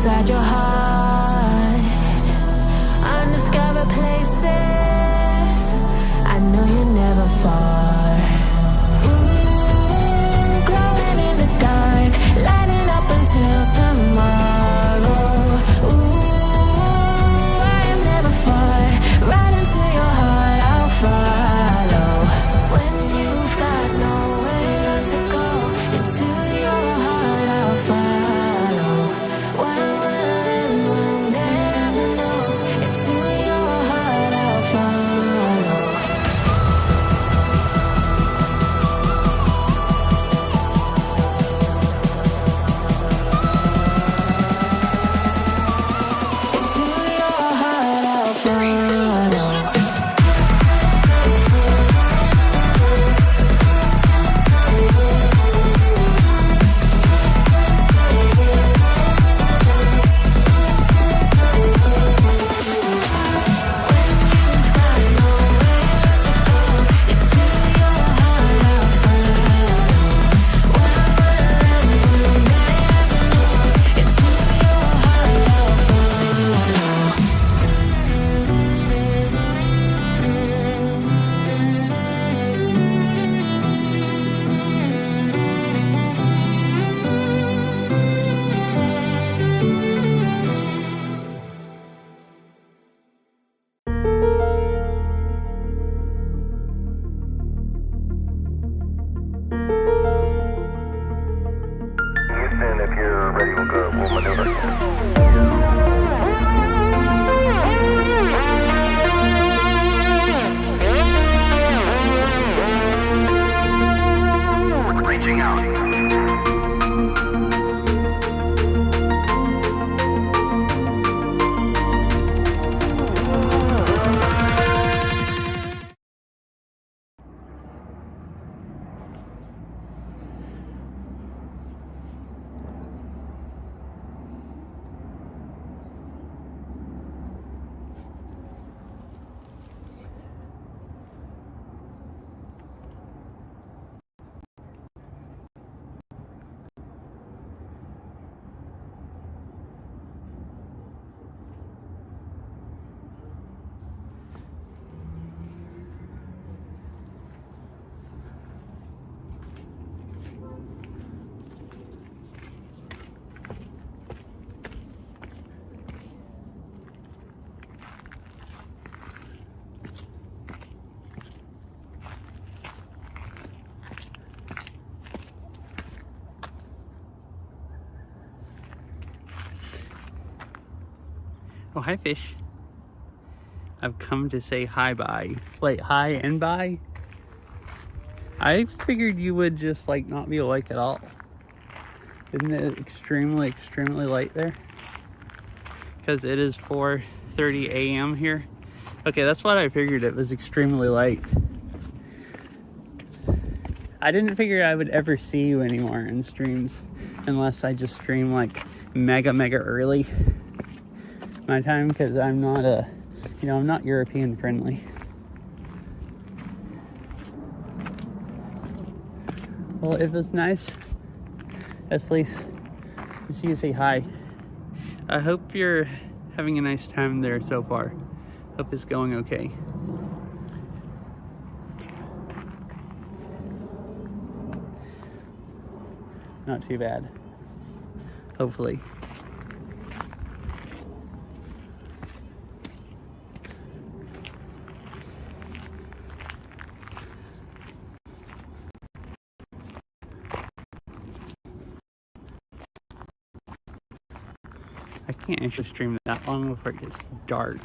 inside your heart. Undiscovered places, I know you're never far. Ooh, glowing in the dark, lighting up until tomorrow. Ooh, I am never far, right into your heart I'll follow. When you've got nowhere to go, into your heart I'll follow. When we'll end, we'll never know, into your heart I'll follow. Into your heart I'll follow. Houston, if you're ready, we'll maneuver. Reaching out. Oh, hi, fish. I've come to say hi-bye. Wait, hi and bye? I figured you would just, like, not be awake at all. Isn't it extremely, extremely light there? Because it is 4:30 a.m. here. Okay, that's what I figured. It was extremely light. I didn't figure I would ever see you anymore in streams unless I just stream, like, mega early my time, because I'm not I'm not European friendly. Well, it was nice at least to see you say hi. I hope you're having a nice time there so far. Hope it's going okay. Not too bad, hopefully. I can't actually stream that long before it gets dark.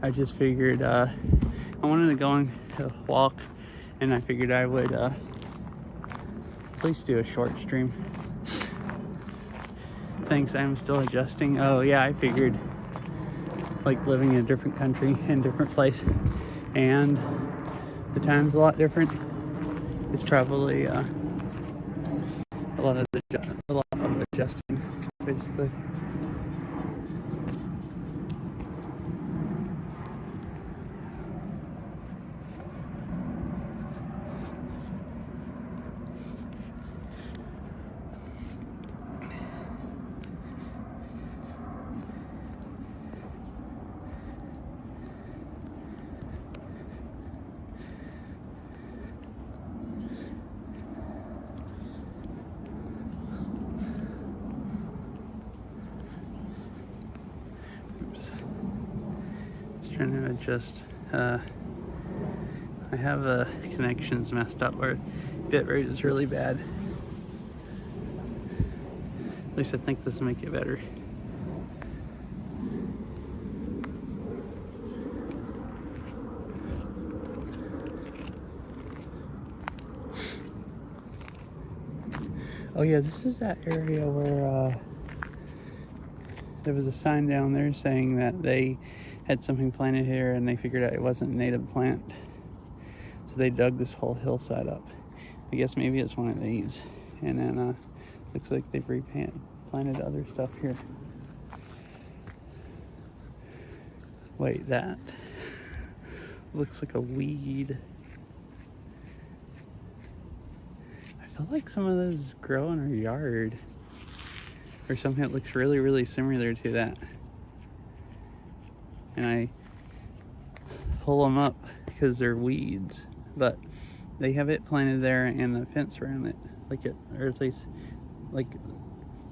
I just figured I wanted to go on a walk, and I figured I would at least do a short stream. Thanks, I'm still adjusting. Oh yeah, I figured, like, living in a different country and different place, and the time's a lot different. It's probably a lot of adjusting, basically. Trying to adjust. I have connections messed up where bitrate is really bad. At least I think this will make it better. Oh yeah, this is that area where there was a sign down there saying that they had something planted here and they figured out it wasn't a native plant. So they dug this whole hillside up. I guess maybe it's one of these. And then looks like they've planted other stuff here. Wait, that looks like a weed. I feel like some of those grow in our yard. Or something that looks really, really similar to that. And I pull them up because they're weeds. But they have it planted there and a fence around it. Like it, or at least, like,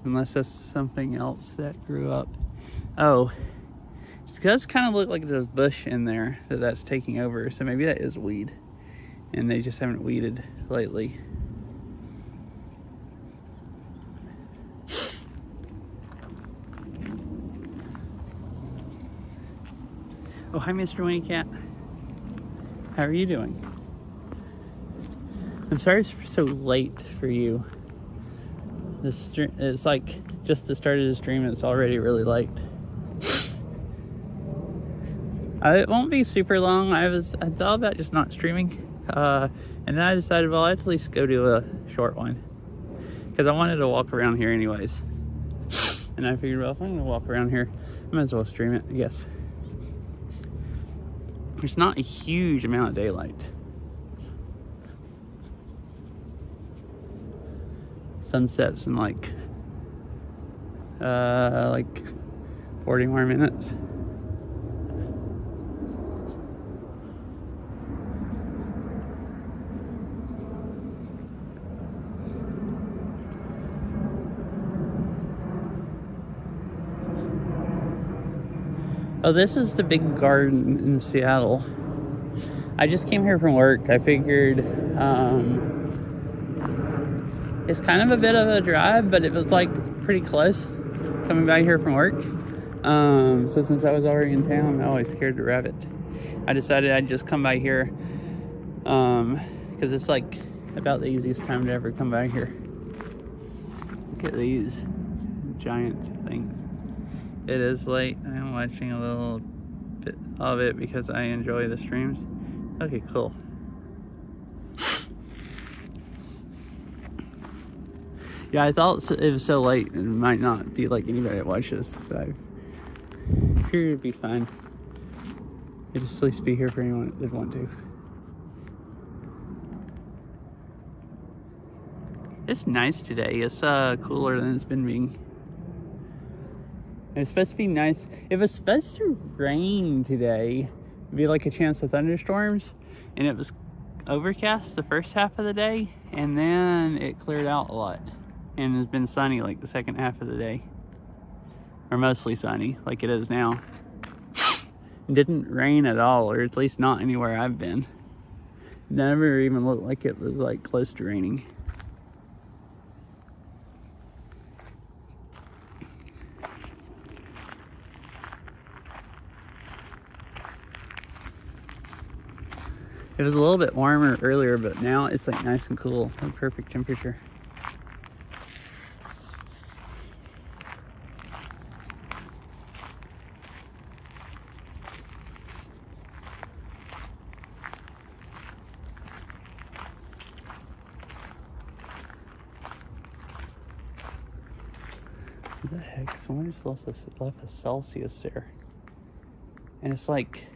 unless that's something else that grew up. Oh, it does kind of look like there's bush in there that's taking over. So maybe that is weed. And they just haven't weeded lately. Oh, hi, Mr. Winnie Cat. How are you doing? I'm sorry it's so late for you. This it's like just the start of the stream. It's already really late. It won't be super long. I thought about just not streaming, and then I decided, well, I'd at least go do a short one because I wanted to walk around here anyways. And I figured, well, if I'm gonna walk around here, I might as well stream it, I guess. There's not a huge amount of daylight. Sunsets in like 40 more minutes. Oh, this is the big garden in Seattle. I just came here from work. I figured it's kind of a bit of a drive, but it was like pretty close coming back here from work. So since I was already in town, I always scared to rabbit. I decided I'd just come by here because it's like about the easiest time to ever come by here. Look at these giant things. It is late. I'm watching a little bit of it because I enjoy the streams. Okay, cool. Yeah, I thought it was so late it might not be like anybody that watches, but I figured it'd be fine. It'd just at least be here for anyone that did want to. It's nice today. It's cooler than it's been being. And it's supposed to be nice. It was supposed to rain today. It'd be like a chance of thunderstorms. And it was overcast the first half of the day. And then it cleared out a lot. And it's been sunny like the second half of the day. Or mostly sunny, like it is now. It didn't rain at all, or at least not anywhere I've been. It never even looked like it was like close to raining. It was a little bit warmer earlier, but now it's like nice and cool, like perfect temperature. What the heck? Someone just left a Celsius there. And it's like,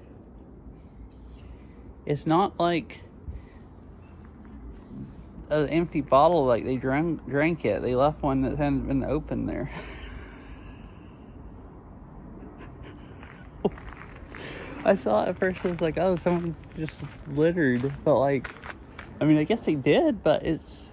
it's not like an empty bottle like they drank it. They left one that hadn't been opened there. I saw it at first, I was like, oh, someone just littered. But like, I mean, I guess they did, but it's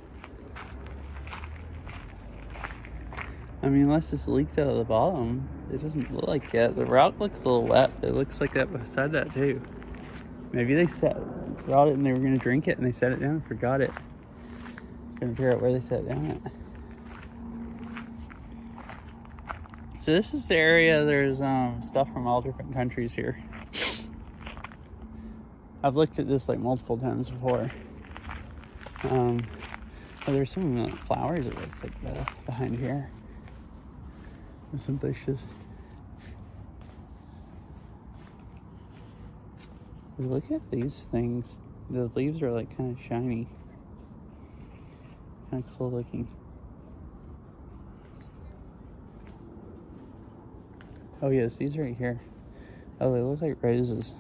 I mean, unless it's leaked out of the bottom. It doesn't look like it. The rock looks a little wet. It looks like that beside that too. Maybe they brought it and they were going to drink it and they set it down and forgot it. Couldn't figure out where they set it down at. So this is the area. There's stuff from all different countries here. I've looked at this like multiple times before. Oh, there's some flowers, it looks like, behind here. There's some bushes. Look at these things. The leaves are like kind of shiny. Kind of cool looking. Oh yes, these right here. Oh, they look like roses.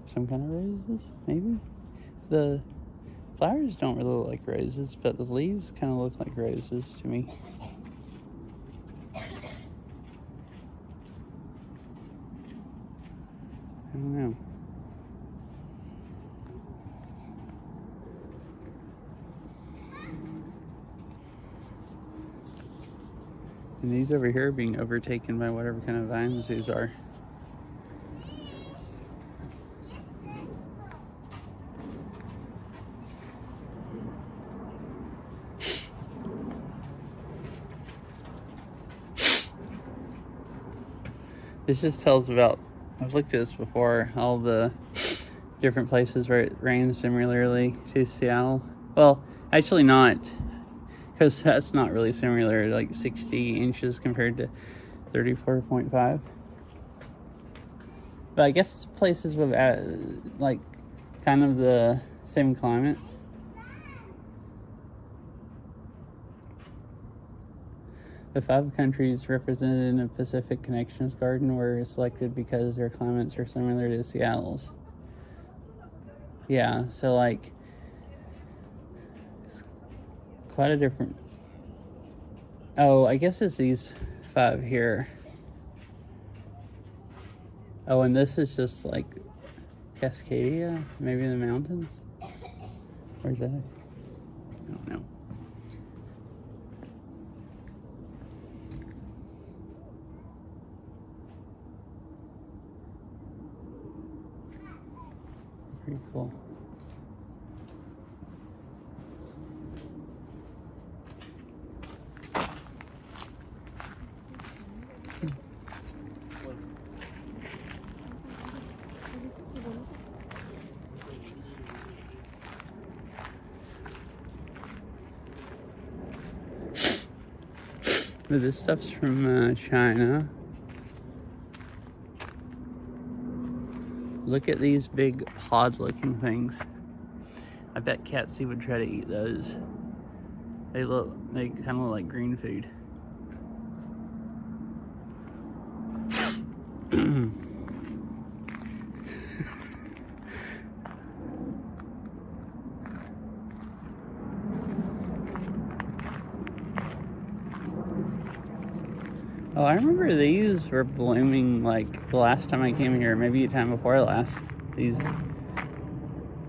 Some kind of roses, maybe? The flowers don't really look like roses, but the leaves kind of look like roses to me. I don't know. And these over here are being overtaken by whatever kind of vines these are. This just tells about, I've looked at this before, all the different places where it rains similarly to Seattle. Well, actually not, because that's not really similar, like 60 inches compared to 34.5. But I guess it's places with like kind of the same climate. The 5 countries represented in the Pacific Connections Garden were selected because their climates are similar to Seattle's. Yeah, so like, it's quite a different... Oh, I guess it's these 5 here. Oh, and this is just like Cascadia, maybe in the mountains? Where's that? I don't know. Pretty cool. But this stuff's from China. Look at these big pod-looking things. I bet Catsy would try to eat those. They kind of look like green food. Oh, I remember these were blooming like the last time I came here, maybe the time before last. These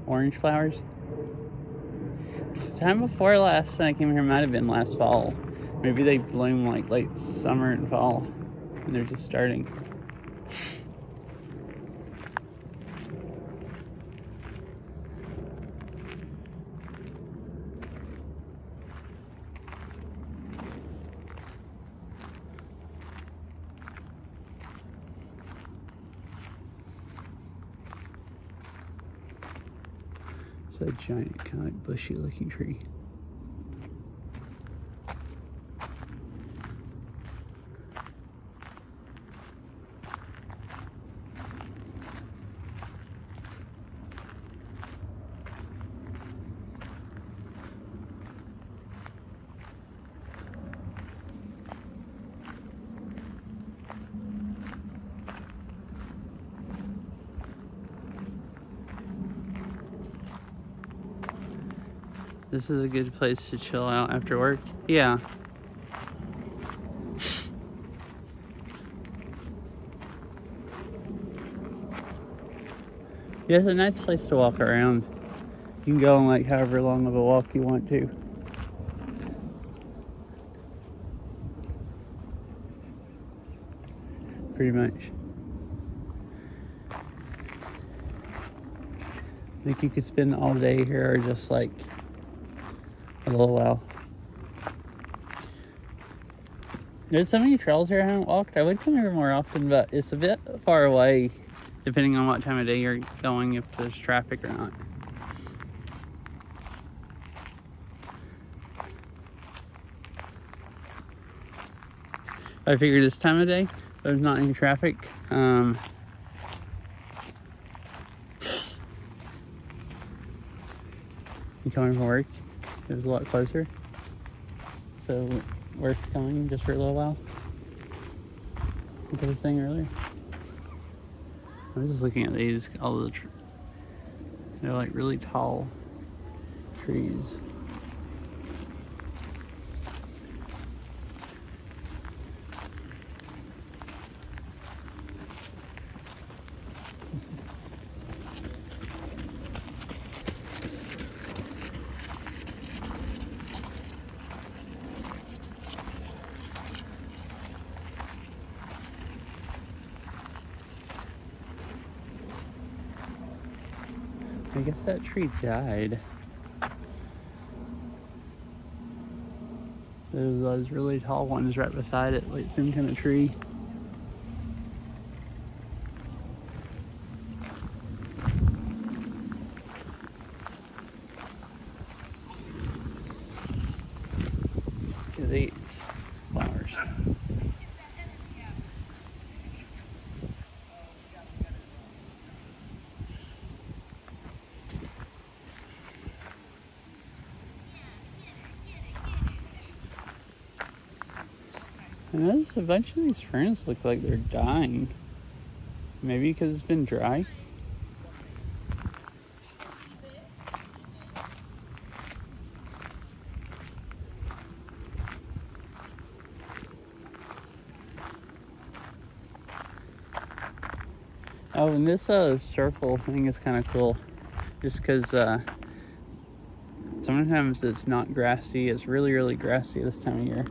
orange flowers. The time before last I came here might have been last fall. Maybe they bloom like late summer and fall, and they're just starting. It's a giant, kind of like bushy looking tree. This is a good place to chill out after work. Yeah. Yeah, it's a nice place to walk around. You can go on like however long of a walk you want to. pretty much. I think you could spend all day here or just like a little while. There's so many trails here I haven't walked. I would come here more often, but it's a bit far away depending on what time of day you're going, if there's traffic or not. I figured this time of day, there's not any traffic. You coming from work? It was a lot closer. So worth coming just for a little while. Look at this thing earlier. I was just looking at these, all the they're like really tall trees. I guess that tree died. There's those really tall ones right beside it, like some kind of tree. Look at these flowers. I noticed a bunch of these ferns look like they're dying. Maybe because it's been dry. Oh, and this circle thing is kind of cool. Just because sometimes it's not grassy. It's really, really grassy this time of year.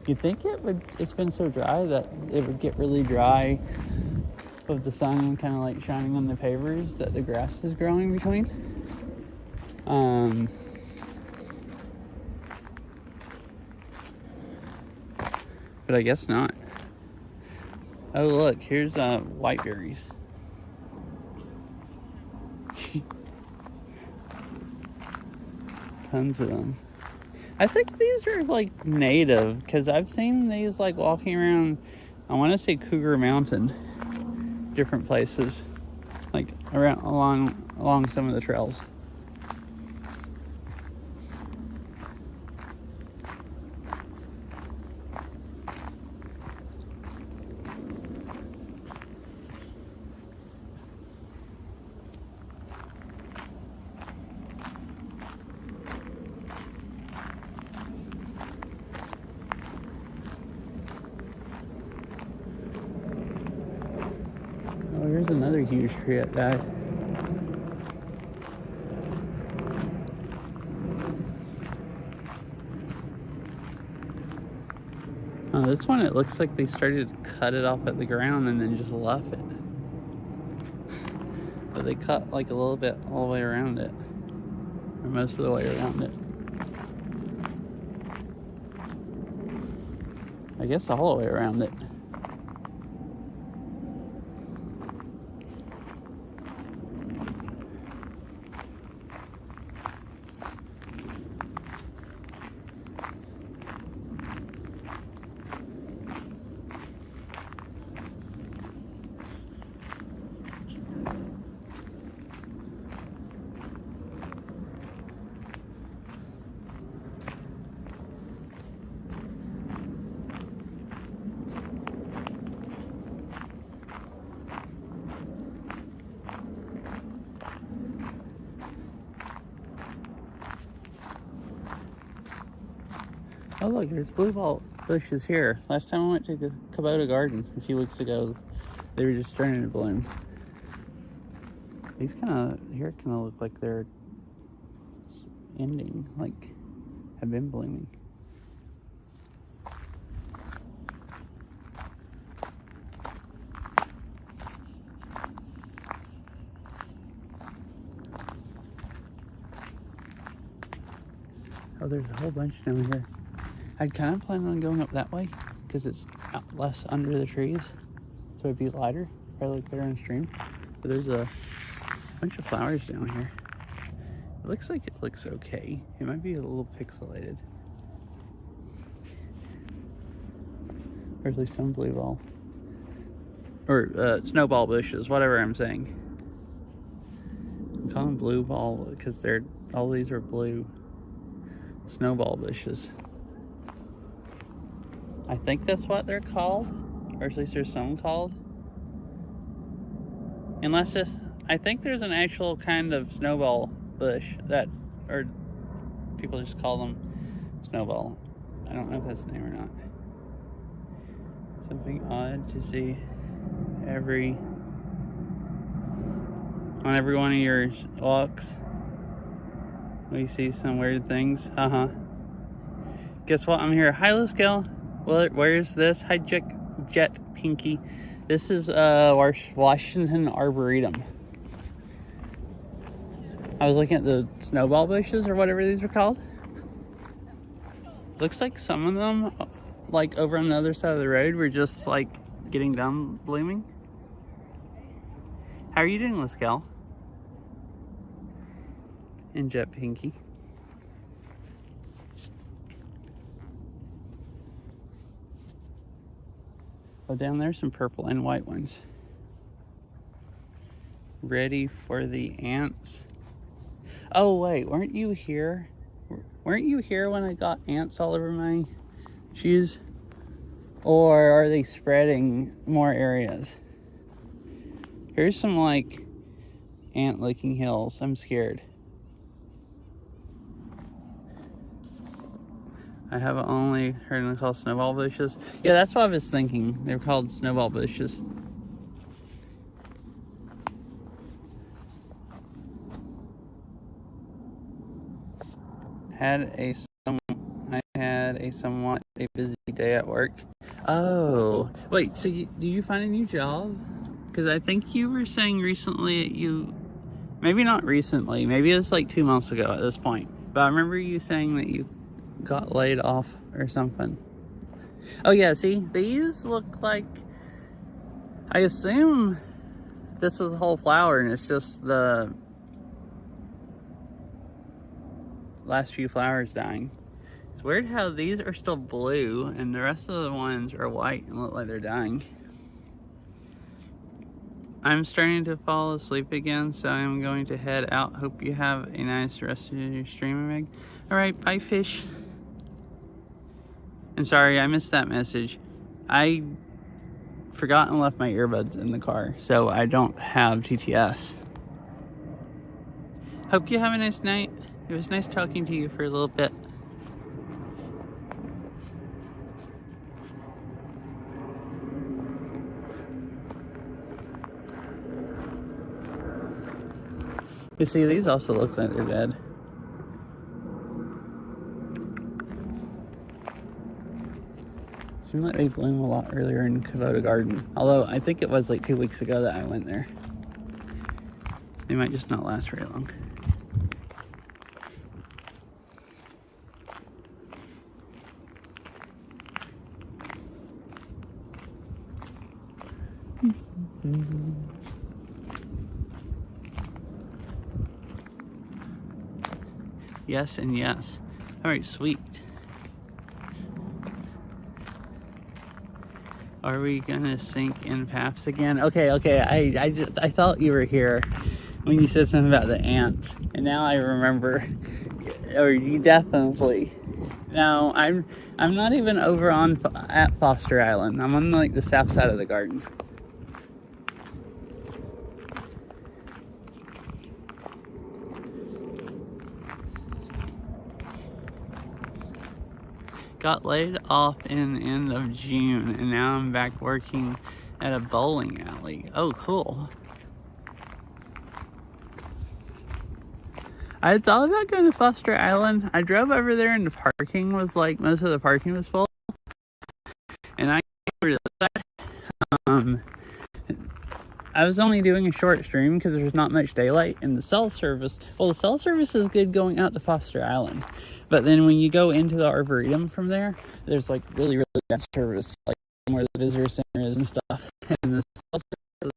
You'd think it's been so dry that it would get really dry with the sun kind of like shining on the pavers that the grass is growing between. But I guess not. Oh look, here's whiteberries. Tons of them. I think these are like native because I've seen these like walking around, I want to say Cougar Mountain, different places, like around along some of the trails. Oh, here's another huge tree that died. Oh, this one, it looks like they started to cut it off at the ground and then just left it. But they cut like a little bit all the way around it. Or most of the way around it. I guess all the way around it. Oh look, there's bluebell bushes here. Last time I went to the Kubota Garden a few weeks ago, they were just starting to bloom. These here kind of look like they're ending, like have been blooming. Oh, there's a whole bunch down here. I'd kind of plan on going up that way because it's less under the trees, so it'd be lighter, probably look better on stream. But there's a bunch of flowers down here. It looks like it looks okay. It might be a little pixelated. There's like some blue ball. Or snowball bushes, whatever I'm saying. I'm calling them blue ball because all these are blue. Snowball bushes. I think that's what they're called. Or at least there's some called. I think there's an actual kind of snowball bush or people just call them snowball. I don't know if that's the name or not. Something odd to see on every one of your walks. We see some weird things. Guess what? I'm here. Hi, Luskel. Well, where's this? Hi, Jet Pinky. This is Washington Arboretum. I was looking at the snowball bushes or whatever these are called. Looks like some of them, like over on the other side of the road, were just like getting done blooming. How are you doing, Luskel? And Jet Pinky. Oh, down there, some purple and white ones. Ready for the ants. Oh, wait, weren't you here? Weren't you here when I got ants all over my shoes? Or are they spreading more areas? Here's some, like, ant-licking hills. I'm scared. I have only heard them called snowball bushes. Yeah, that's what I was thinking. They're called snowball bushes. I had a somewhat busy day at work. Oh, wait, so do you find a new job? Because I think you were saying recently maybe not recently, maybe it was like 2 months ago at this point. But I remember you saying that you got laid off or something. Oh yeah, see, these look like, I assume this was a whole flower and it's just the last few flowers dying. It's weird how these are still blue and the rest of the ones are white and look like they're dying. I'm starting to fall asleep again, so I'm going to head out. Hope you have a nice rest of your stream, Meg. Alright, bye, fish. And sorry, I missed that message. I forgot and left my earbuds in the car, so I don't have TTS. Hope you have a nice night. It was nice talking to you for a little bit. You see, these also look like they're dead. Seemed like they bloom a lot earlier in Kubota Garden. Although, I think it was like 2 weeks ago that I went there. They might just not last very long. Yes and yes. Alright, sweet. Are we gonna sink in paths again? Okay. I thought you were here when you said something about the ants, and now I remember. Or you definitely. No, I'm not even over at Foster Island. I'm on like the south side of the garden. Got laid off in the end of June, and now I'm back working at a bowling alley. Oh, cool. I had thought about going to Foster Island. I drove over there and the parking was like, most of the parking was full. And I came over to the side. I was only doing a short stream because there's not much daylight, and the cell service, well, the cell service is good going out to Foster Island, but then when you go into the Arboretum from there, there's like really, really bad service, like where the visitor center is and stuff, and the cell service,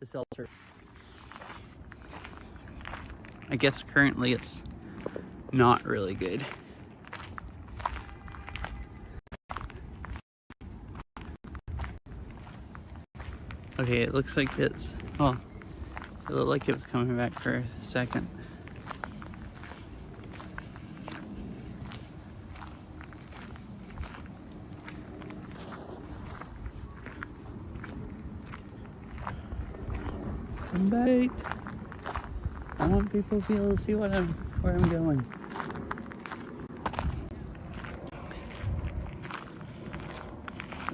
the cell service, I guess currently it's not really good. Okay, it looks like it's, well, it looked like it was coming back for a second. Come back. I want people to be able to see where I'm going.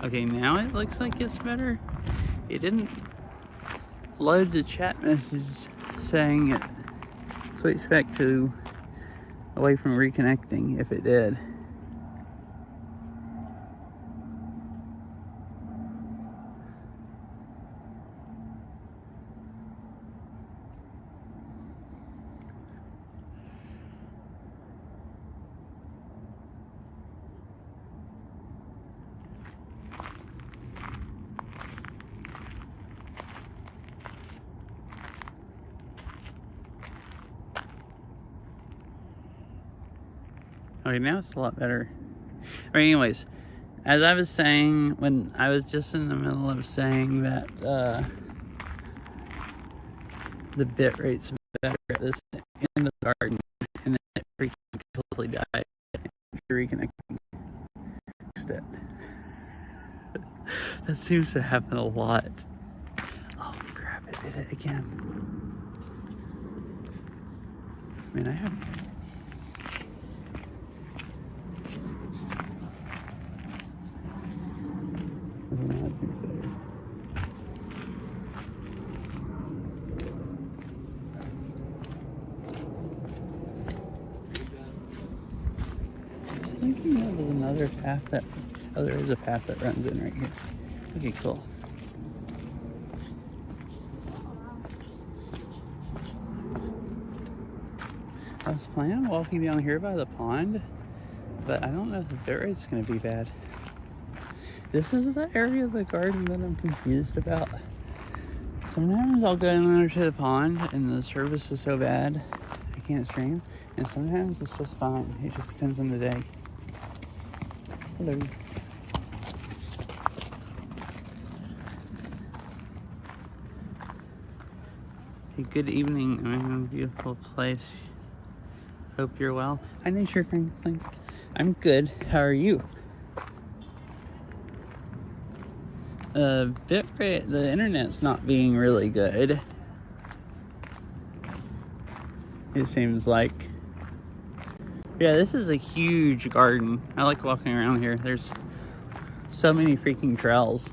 Okay, now it looks like it's better. It didn't load the chat message saying it switched back to away from reconnecting. If it did. Okay, now it's a lot better. Or anyways, as I was saying, when I was just in the middle of saying that the bit rate's better at this in the garden, and then it freaking completely died. Reconnecting. Step. That seems to happen a lot. Oh crap! It did it again. I mean, I have. That seems better. I was thinking there was another path that. Oh, there is a path that runs in right here. Okay, cool. I was planning on walking down here by the pond, but I don't know if the bit rate's going to be bad. This is the area of the garden that I'm confused about. Sometimes I'll go down there to the pond and the service is so bad I can't stream, and sometimes it's just fine. It just depends on the day. Hello. Hey, good evening. I'm in a beautiful place. Hope you're well. Hi, Nature Franklin. I'm good. How are you? Bitrate, the internet's not being really good. It seems like. Yeah, this is a huge garden. I like walking around here. There's so many freaking trails.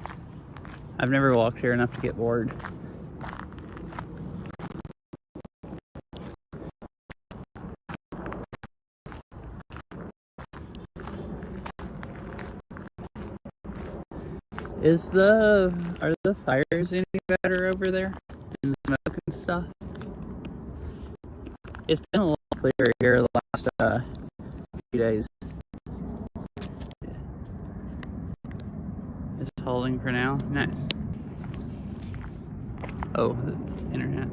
I've never walked here enough to get bored. Are the fires any better over there? And the smoke and stuff? It's been a lot clearer here the last few days. It's holding for now. Nice. Oh, the internet.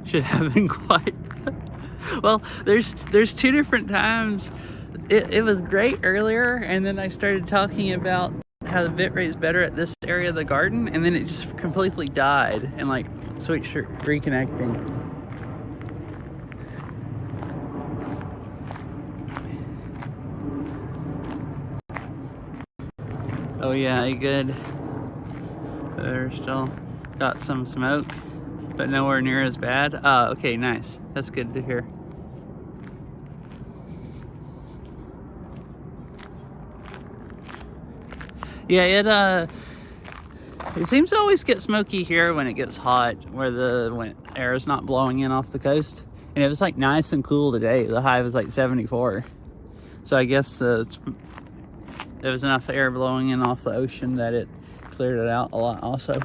Should have been quiet. Well, there's two different times. It was great earlier, and then I started talking about how the bitrate's better at this area of the garden, and then it just completely died and like switched to reconnecting. Oh yeah, good. They're still got some smoke, but nowhere near as bad. Okay, nice. That's good to hear. Yeah, It seems to always get smoky here when it gets hot, when air is not blowing in off the coast. And it was like nice and cool today. The high was like 74. So I guess there was enough air blowing in off the ocean that it cleared it out a lot also.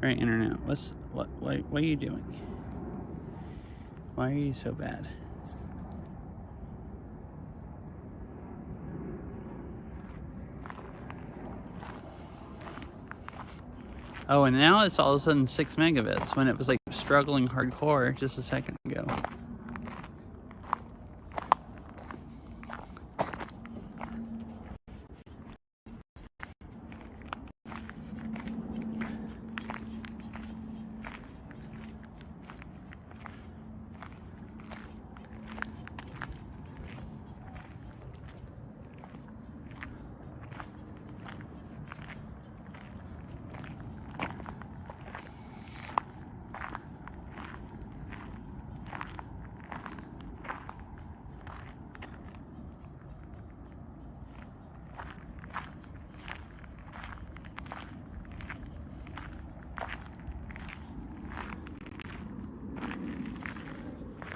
Right, internet. What are you doing? Why are you so bad? Oh, and now it's all of a sudden 6 megabits when it was like struggling hardcore just a second ago.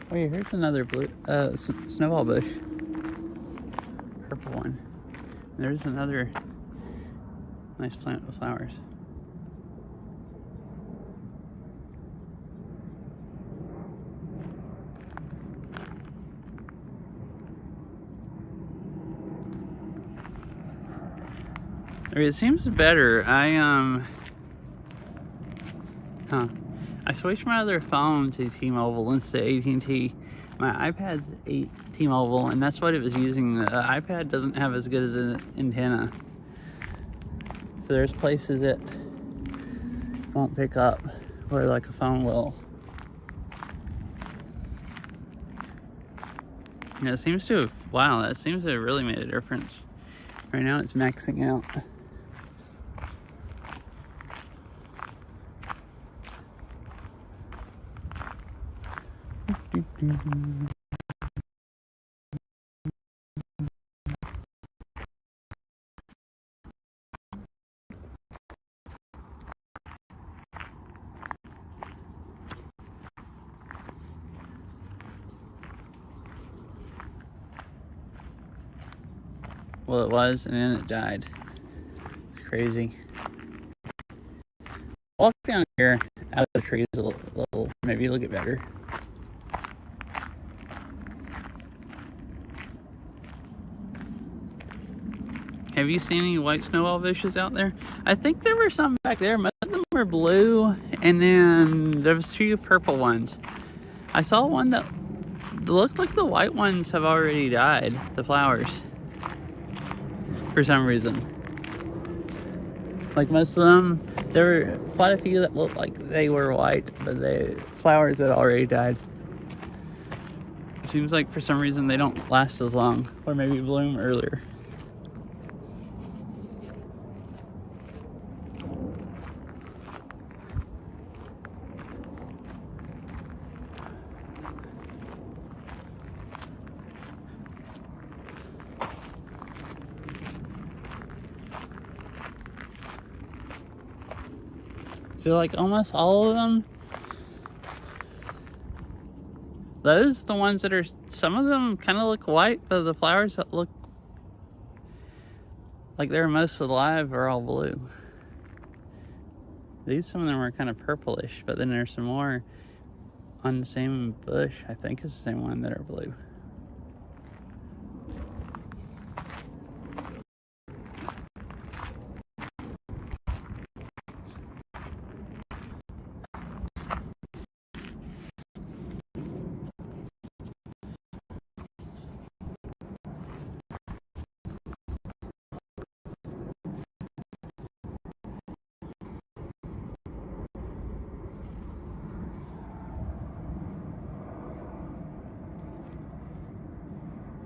Wait, here's another blue snowball bush. Purple one. There's another nice plant with flowers. It seems better. I switched my other phone to T-Mobile instead of AT&T. My iPad's T-Mobile, and that's what it was using. The iPad doesn't have as good as an antenna. So there's places it won't pick up where like a phone will. And it seems to have, wow, that seems to have really made a difference. Right now it's maxing out. Well, it was, and then it died. It's crazy. Walk down here out of the trees a little, maybe it'll get better. Have you seen any white snowball bushes out there? I think there were some back there. Most of them were blue, and then there was 2 purple ones. I saw one that looked like the white ones have already died, the flowers, for some reason. Like most of them, there were quite a few that looked like they were white, but the flowers had already died. It seems like for some reason they don't last as long, or maybe bloom earlier. So like almost all of them, those the ones that are, some of them kind of look white, but the flowers that look like they're most alive are all blue. Some of them are kind of purplish, but then there's some more on the same bush, I think it's the same one, that are blue.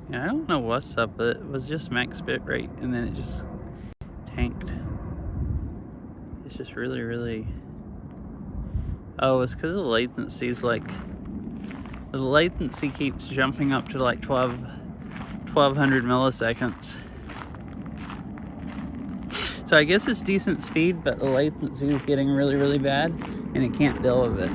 Yeah, I don't know what's up, but it was just max bit rate, and then it just tanked. It's just really, really... Oh, it's because the latency's like... The latency keeps jumping up to like 1200 milliseconds. So I guess it's decent speed, but the latency is getting really, really bad, and it can't deal with it.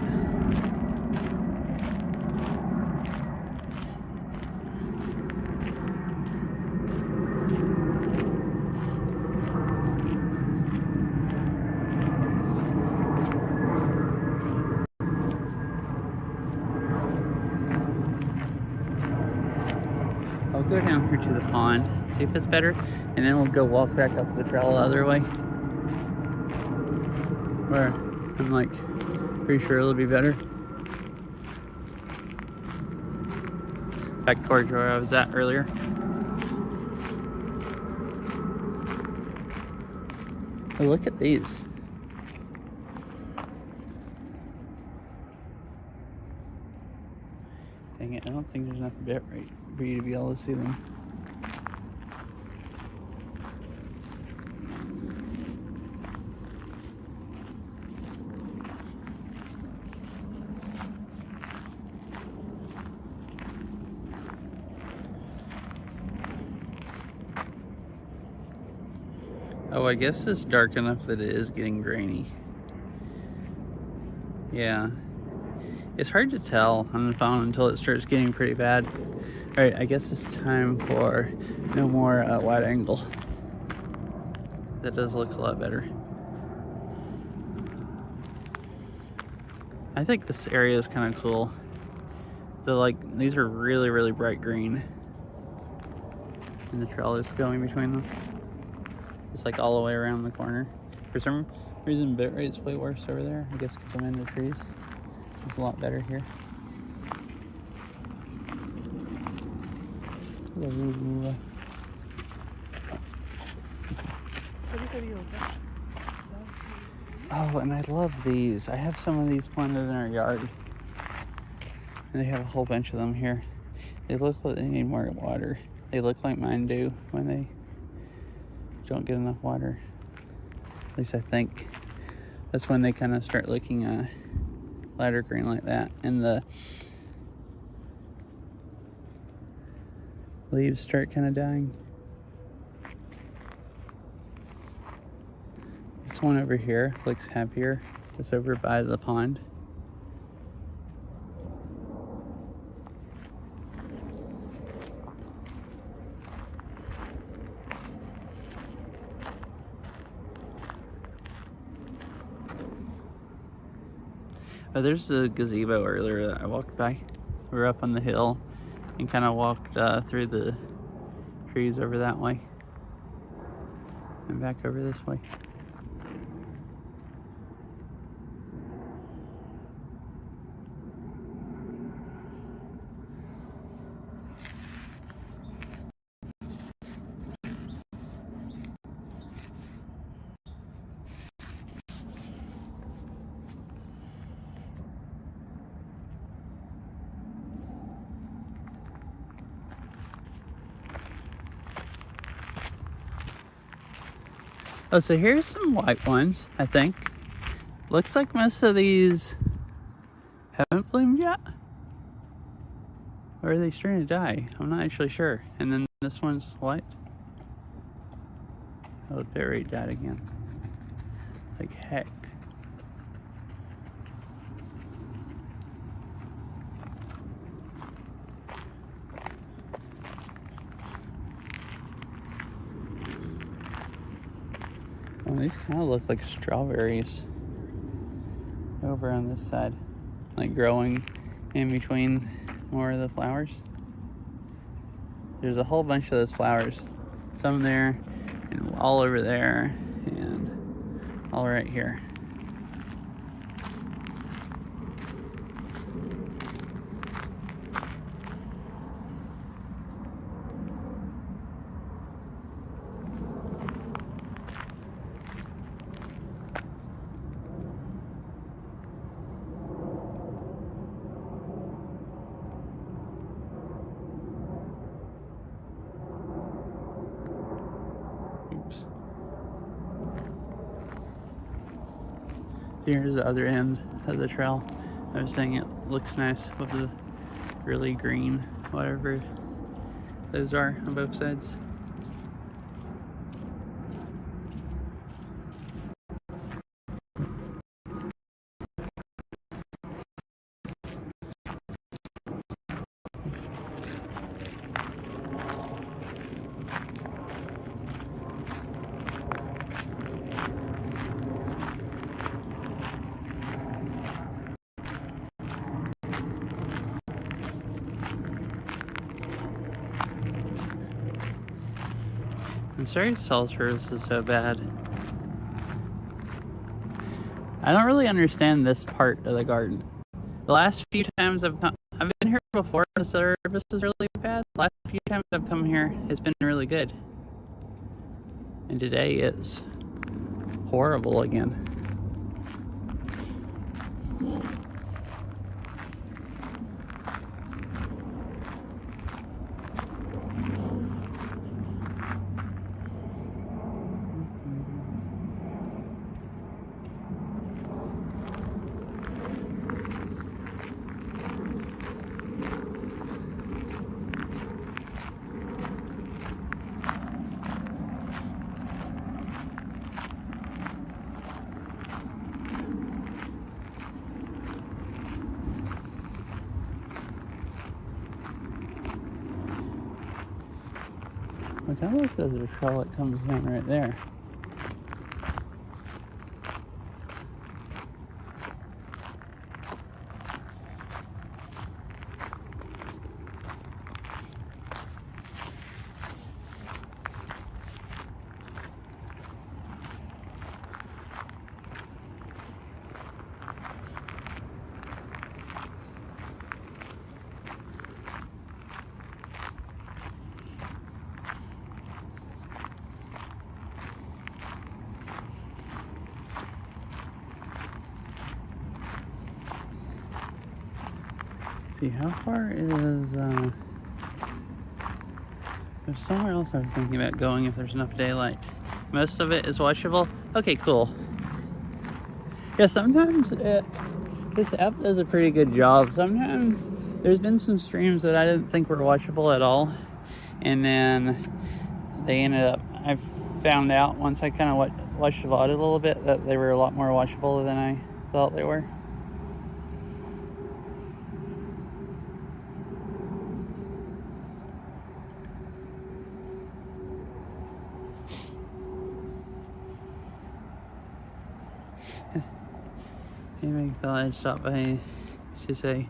I'll go down here to the pond, see if it's better, and then we'll go walk back up the trail the other way. Where I'm like pretty sure it'll be better. Back towards where I was at earlier. Oh, look at these. Dang it, I don't think there's enough bit right for you to be able to see them. Oh, I guess it's dark enough that it is getting grainy. Yeah. It's hard to tell on the phone until it starts getting pretty bad. Alright, I guess it's time for no more wide angle. That does look a lot better. I think this area is kind of cool. These are really, really bright green. And the trail is going between them. It's like all the way around the corner. For some reason, bitrate's way worse over there. I guess because I'm in the trees. It's a lot better here. Oh, and I love these. I have some of these planted in our yard. And they have a whole bunch of them here. They look like they need more water. They look like mine do when they don't get enough water. At least I think. That's when they kind of start looking lighter green like that. And the leaves start kind of dying. This one over here looks happier. It's over by the pond. Oh, there's a gazebo earlier that I walked by. We were up on the hill and kind of walked through the trees over that way and back over this way. Oh, so here's some white ones, I think. Looks like most of these haven't bloomed yet. Or are they starting to die? I'm not actually sure. And then this one's white. Oh, the bitrate died again. Like heck. Oh, these kind of look like strawberries over on this side, like growing in between more of the flowers. There's a whole bunch of those flowers, some there and all over there and all right here. Here's the other end of the trail. I was saying it looks nice with the really green, whatever those are on both sides. I'm sorry cell service is so bad. I don't really understand this part of the garden. The last few times I've been here before, the service is really bad. The last few times I've come here, it's been really good. And today it's horrible again. It kind of looks as if a trellis comes down right there. See, how far is, there's somewhere else I was thinking about going if there's enough daylight. Most of it is watchable. Okay, cool. Yeah, sometimes this app does a pretty good job. Sometimes there's been some streams that I didn't think were watchable at all. And then they ended up, I found out once I kind of watched the VOD a little bit that they were a lot more watchable than I thought they were. Maybe I thought I'd stop by to say,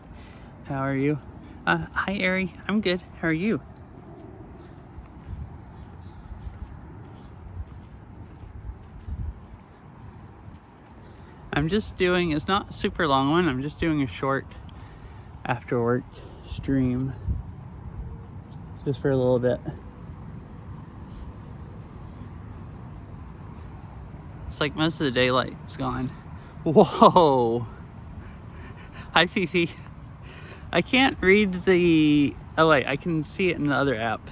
how are you? Hi, Ari. I'm good. How are you? I'm just doing, it's not a super long one. I'm just doing a short after work stream. Just for a little bit. It's like most of the daylight's gone. Whoa! Hi, Fifi. I can't read the... Oh, wait. I can see it in the other app.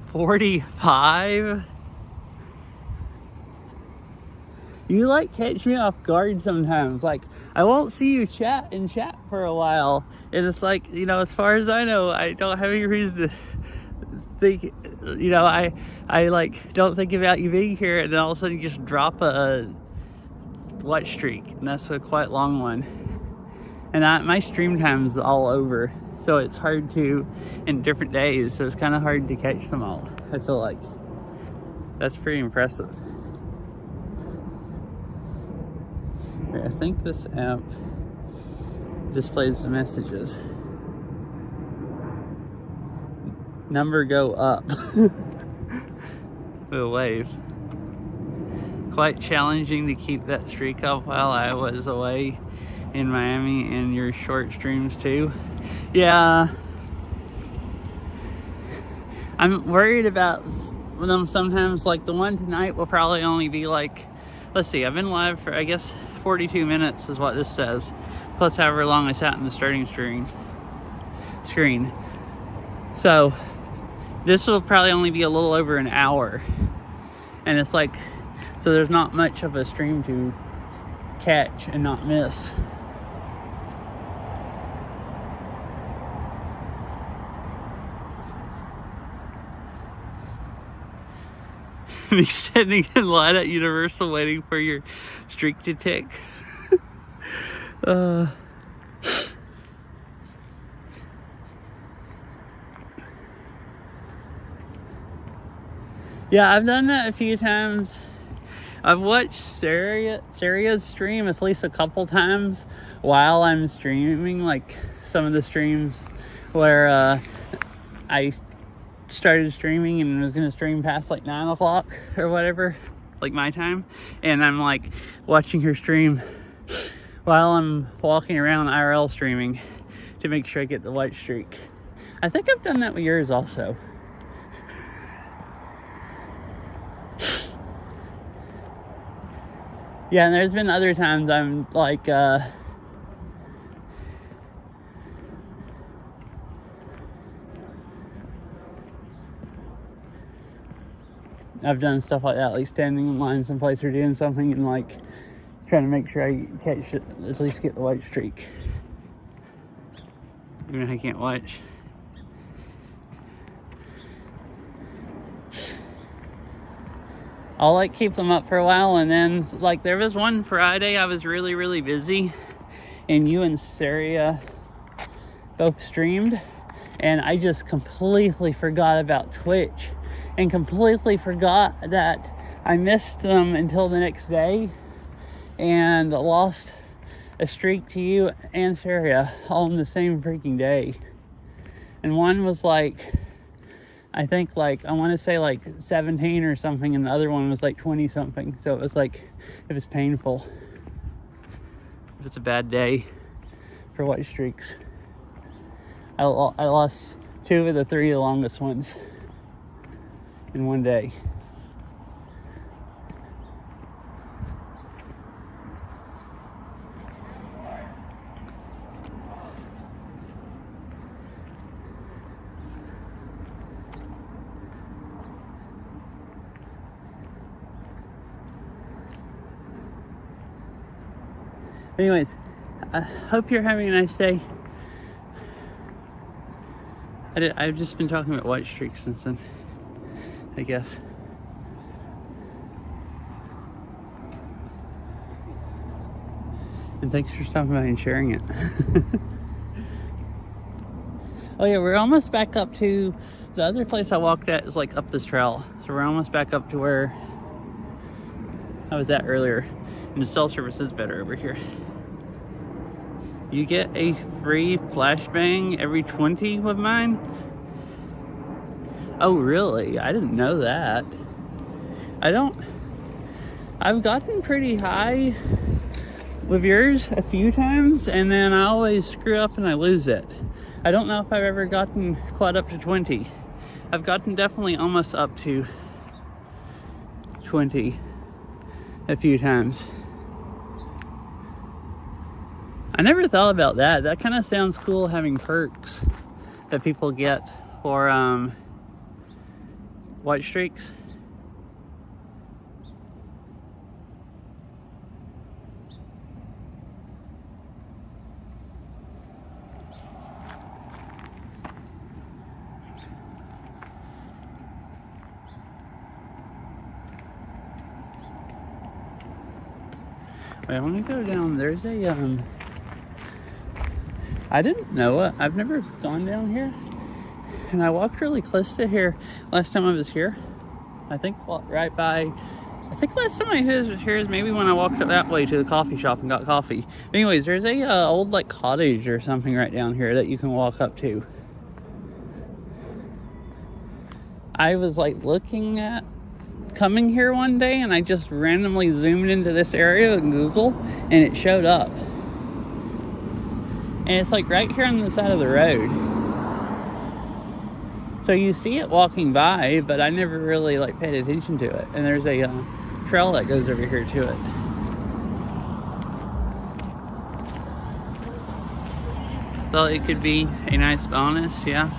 45? You, like, catch me off guard sometimes. Like, I won't see you chat for a while. And it's like, you know, as far as I know, I don't have any reason to think... You know, I like, don't think about you being here. And then all of a sudden you just drop a... watch streak, and that's a quite long one. And my stream time's all over, so it's hard to, in different days, so it's kind of hard to catch them all. I feel like that's pretty impressive. I think this app displays the messages. Number go up. We'll wave. Quite challenging to keep that streak up while I was away in Miami, and your short streams too. Yeah, I'm worried about them sometimes. Like the one tonight will probably only be like, let's see, I've been live for I guess 42 minutes is what this says, plus however long I sat in the starting screen. So this will probably only be a little over an hour, and it's like, so there's not much of a stream to catch and not miss. Me standing in line at Universal waiting for your streak to tick. Yeah, I've done that a few times. I've watched Saria's stream at least a couple times while I'm streaming, like some of the streams where I started streaming and was gonna stream past like 9 o'clock or whatever, like my time, and I'm like watching her stream while I'm walking around IRL streaming to make sure I get the white streak. I think I've done that with yours also. Yeah, and there's been other times I'm like, I've done stuff like that, like standing in line someplace or doing something and like trying to make sure I catch it, at least get the white streak. Even if I can't watch. I'll like keep them up for a while, and then like there was one Friday I was really busy and you and Saria both streamed, and I just completely forgot about Twitch and completely forgot that I missed them until the next day and lost a streak to you and Saria all in the same freaking day. And one was like, I think like, I want to say like 17 or something, and the other one was like 20 something. So it was like, it was painful. If it's a bad day for white streaks. I lost 2 of the 3 longest ones in one day. Anyways, I hope you're having a nice day. I've just been talking about white streaks since then, I guess. And thanks for stopping by and sharing it. Oh yeah, we're almost back up to the other place I walked at is like up this trail. So we're almost back up to where I was at earlier. And the cell service is better over here. You get a free flashbang every 20 with mine? Oh really? I didn't know that. I've gotten pretty high with yours a few times, and then I always screw up and I lose it. I don't know if I've ever gotten quite up to 20. I've gotten definitely almost up to 20 a few times. I never thought about that. That kind of sounds cool, having perks that people get for white streaks. Wait, I want to go down. There's a I didn't know it. I've never gone down here, and I walked really close to here last time I was here. I think right by. I think last time I was here is maybe when I walked up that way to the coffee shop and got coffee. But anyways, there's a old like cottage or something right down here that you can walk up to. I was like looking at coming here one day, and I just randomly zoomed into this area in Google, and it showed up. And it's like right here on the side of the road. So you see it walking by, but I never really like paid attention to it. And there's a trail that goes over here to it. Thought it could be a nice bonus, yeah.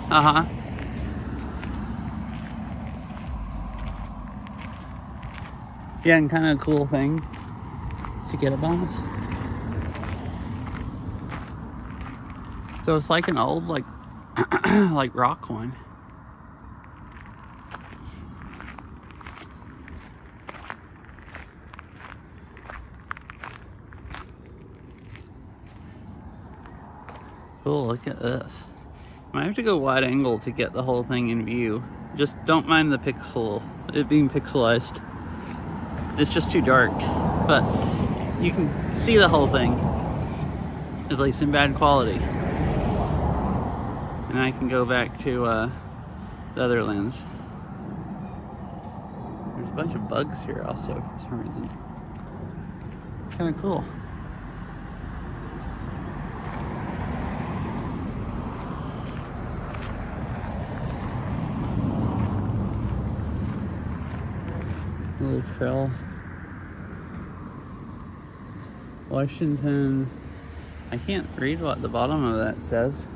Yeah, and kind of a cool thing to get a bonus. So it's like an old, like, like rock one. Cool, look at this. I have to go wide angle to get the whole thing in view. Just don't mind the it being pixelized. It's just too dark, but you can see the whole thing, at least in bad quality. And I can go back to the other lens. There's a bunch of bugs here also for some reason. Kind of cool. Little trail. Washington. I can't read what the bottom of that says.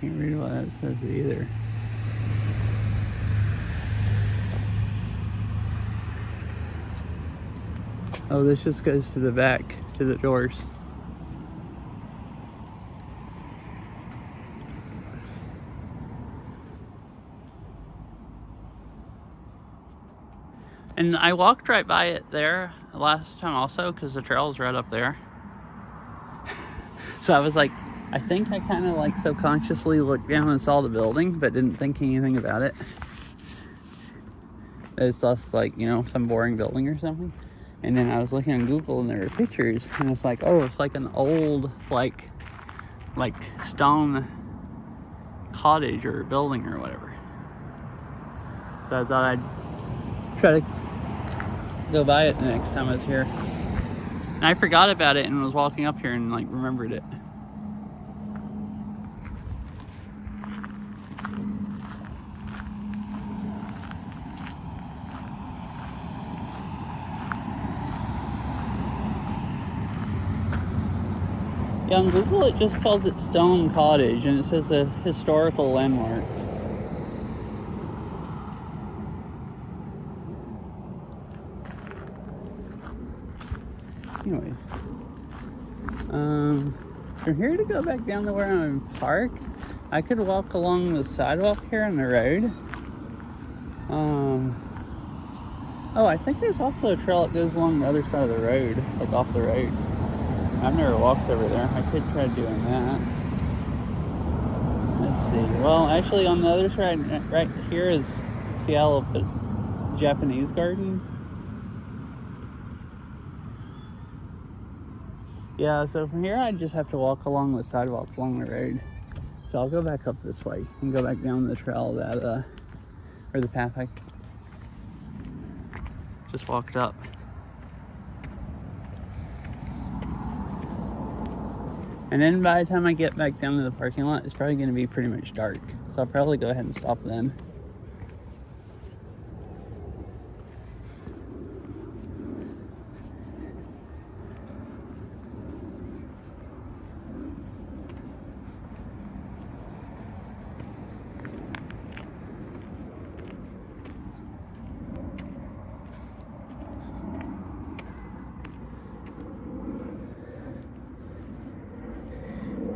Can't read what that says either. Oh, this just goes to the back, to the doors. And I walked right by it there last time also because the trail's right up there. So I was like, I think I kind of like subconsciously looked down and saw the building, but didn't think anything about it. It's just like, you know, some boring building or something. And then I was looking on Google and there were pictures, and it's like, oh, it's like an old, like stone cottage or building or whatever. So I thought I'd try to go by it the next time I was here. And I forgot about it and was walking up here and like remembered it. Yeah, on Google it just calls it Stone Cottage and it says a historical landmark. Anyways, from here to go back down to where I'm parked, I could walk along the sidewalk here on the road. Oh, I think there's also a trail that goes along the other side of the road, like off the road. I've never walked over there. I could try doing that. Let's see. Well, actually, on the other side, right here is Seattle Japanese Garden. Yeah, so from here, I just have to walk along the sidewalks along the road. So I'll go back up this way and go back down the trail that, or the path I just walked up. And then by the time I get back down to the parking lot, it's probably going to be pretty much dark. So I'll probably go ahead and stop then.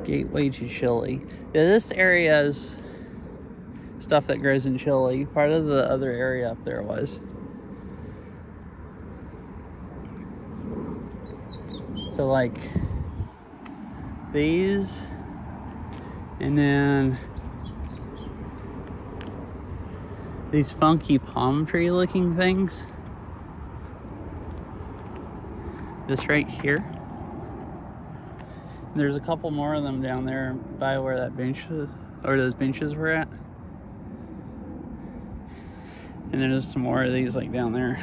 Gateway to Chile. Yeah, this area is stuff that grows in Chile. Part of the other area up there was. So like these, and then these funky palm tree looking things. This right here. There's a couple more of them down there by where that bench is, or those benches were at. And then there's some more of these like down there.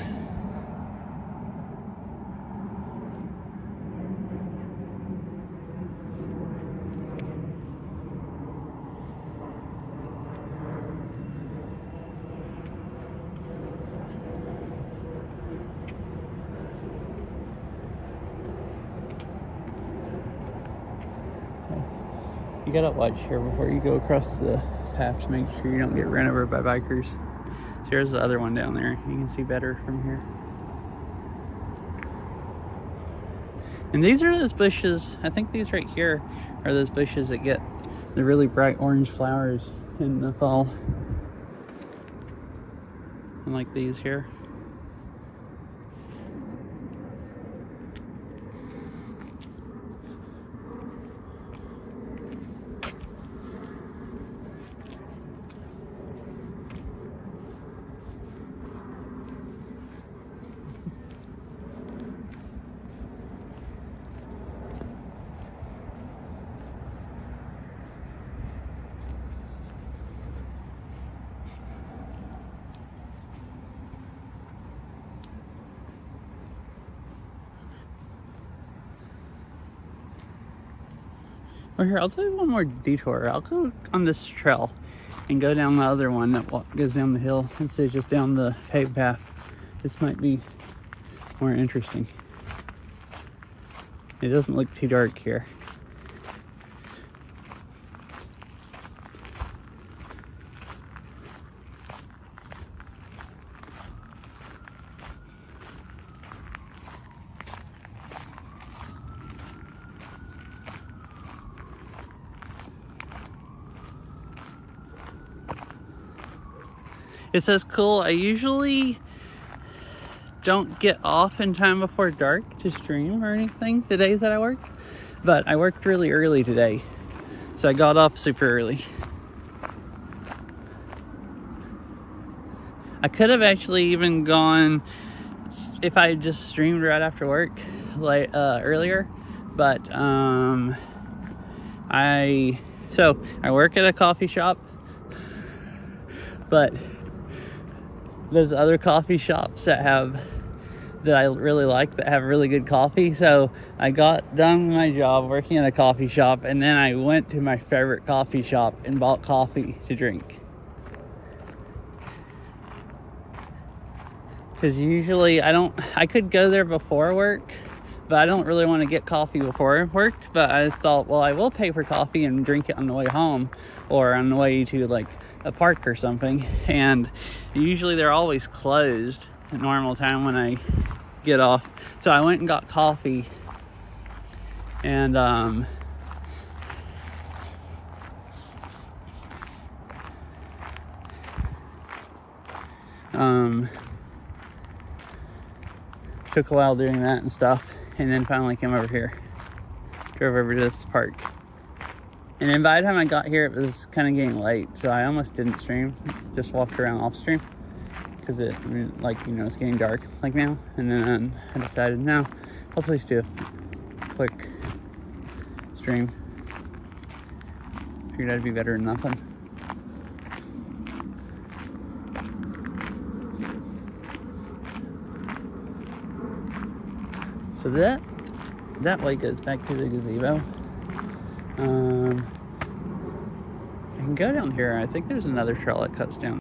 You gotta watch here before you go across the path to make sure you don't get ran over by bikers. So here's the other one down there. You can see better from here. And these are those bushes, I think these right here are those bushes that get the really bright orange flowers in the fall. And like these here. Well, here, I'll do one more detour. I'll go on this trail and go down the other one that goes down the hill instead of just down the paved path. This might be more interesting. It doesn't look too dark here. It says cool. I usually don't get off in time before dark to stream or anything the days that I work, but I worked really early today, so I got off super early. I could have actually even gone if I had just streamed right after work like earlier, but I work at a coffee shop, but there's other coffee shops that I really like that have really good coffee. So I got done with my job working at a coffee shop, and then I went to my favorite coffee shop and bought coffee to drink. Because usually I could go there before work, but I don't really want to get coffee before work. But I thought, well, I will pay for coffee and drink it on the way home or on the way to like a park or something. And usually they're always closed at normal time when I get off. So I went and got coffee, and took a while doing that and stuff, and then finally came over here, drove over to this park. And then by the time I got here, it was kind of getting late, so I almost didn't stream, just walked around off stream, because it's getting dark like now. And then I decided, no, I'll at least do a quick stream. Figured that'd be better than nothing. So that way goes back to the gazebo. I can go down here. I think there's another trail that cuts down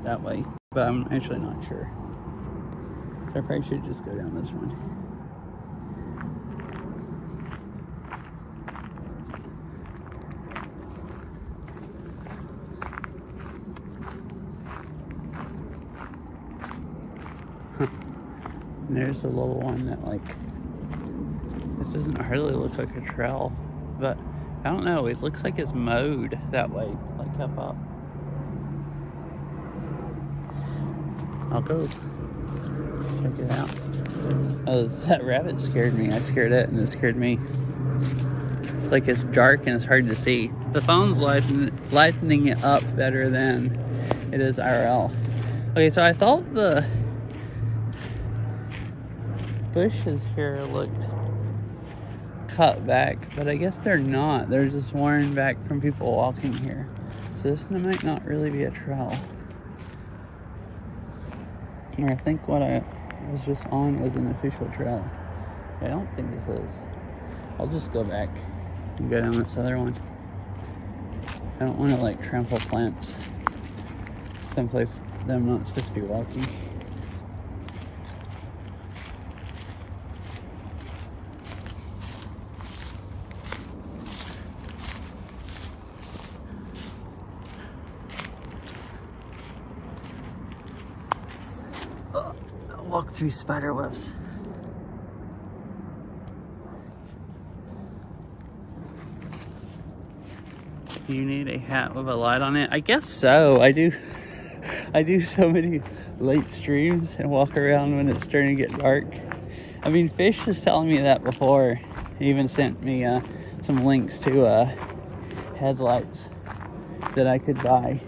that way, but I'm actually not sure. I probably should just go down this one. And there's a little one that this doesn't hardly look like a trail, but I don't know, it looks like it's mowed that way, like up. I'll go check it out. Oh, that rabbit scared me. I scared it and it scared me. It's like it's dark and it's hard to see. The phone's lightening it up better than it is IRL. Okay, so I thought the bushes here looked cut back, but I guess they're not. They're just worn back from people walking here. So this might not really be a trail. Or I think what I was just on was an official trail. I don't think this is. I'll just go back and go down this other one. I don't want to trample plants someplace that I'm not supposed to be walking. Walk through spider webs. You need a hat with a light on it? I guess so. I do so many late streams and walk around when it's starting to get dark. I mean, Fish was telling me that before. He even sent me some links to headlights that I could buy.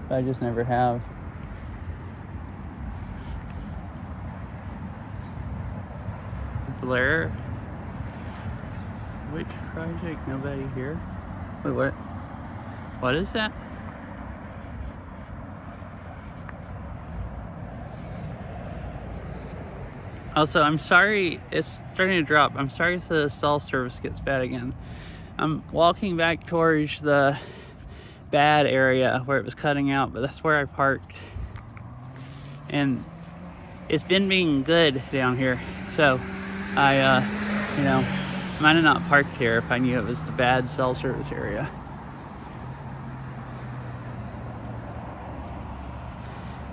I just never have. Blair? Which project? Nobody here? Wait, what? What is that? Also, I'm sorry, it's starting to drop. I'm sorry if the cell service gets bad again. I'm walking back towards the bad area where it was cutting out, but that's where I parked. And it's been being good down here. So I, might have not parked here if I knew it was the bad cell service area.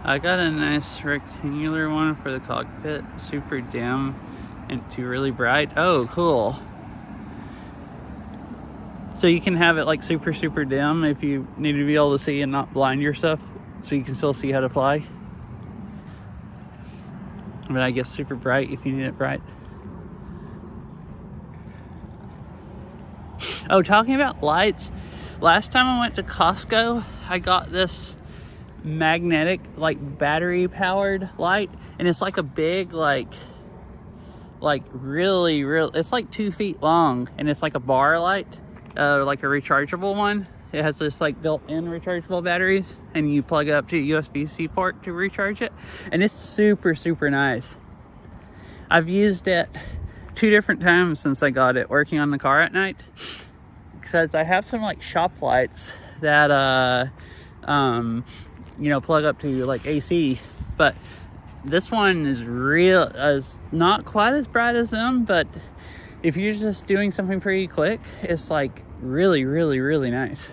I got a nice rectangular one for the cockpit, super dim and too really bright. Oh, cool. So you can have it like super, super dim if you need to be able to see and not blind yourself, so you can still see how to fly. But I guess super bright if you need it bright. Oh, talking about lights, last time I went to Costco, I got this magnetic, like battery powered light, and it's like a big, like really, it's like 2 feet long, and it's like a bar light, like a rechargeable one. It has this like built-in rechargeable batteries, and you plug it up to a USB-C port to recharge it, and it's super, super nice. I've used it 2 different times since I got it, working on the car at night, because I have some like shop lights that plug up to like AC, but this one is not quite as bright as them, but if you're just doing something pretty quick, it's like really, really, really nice.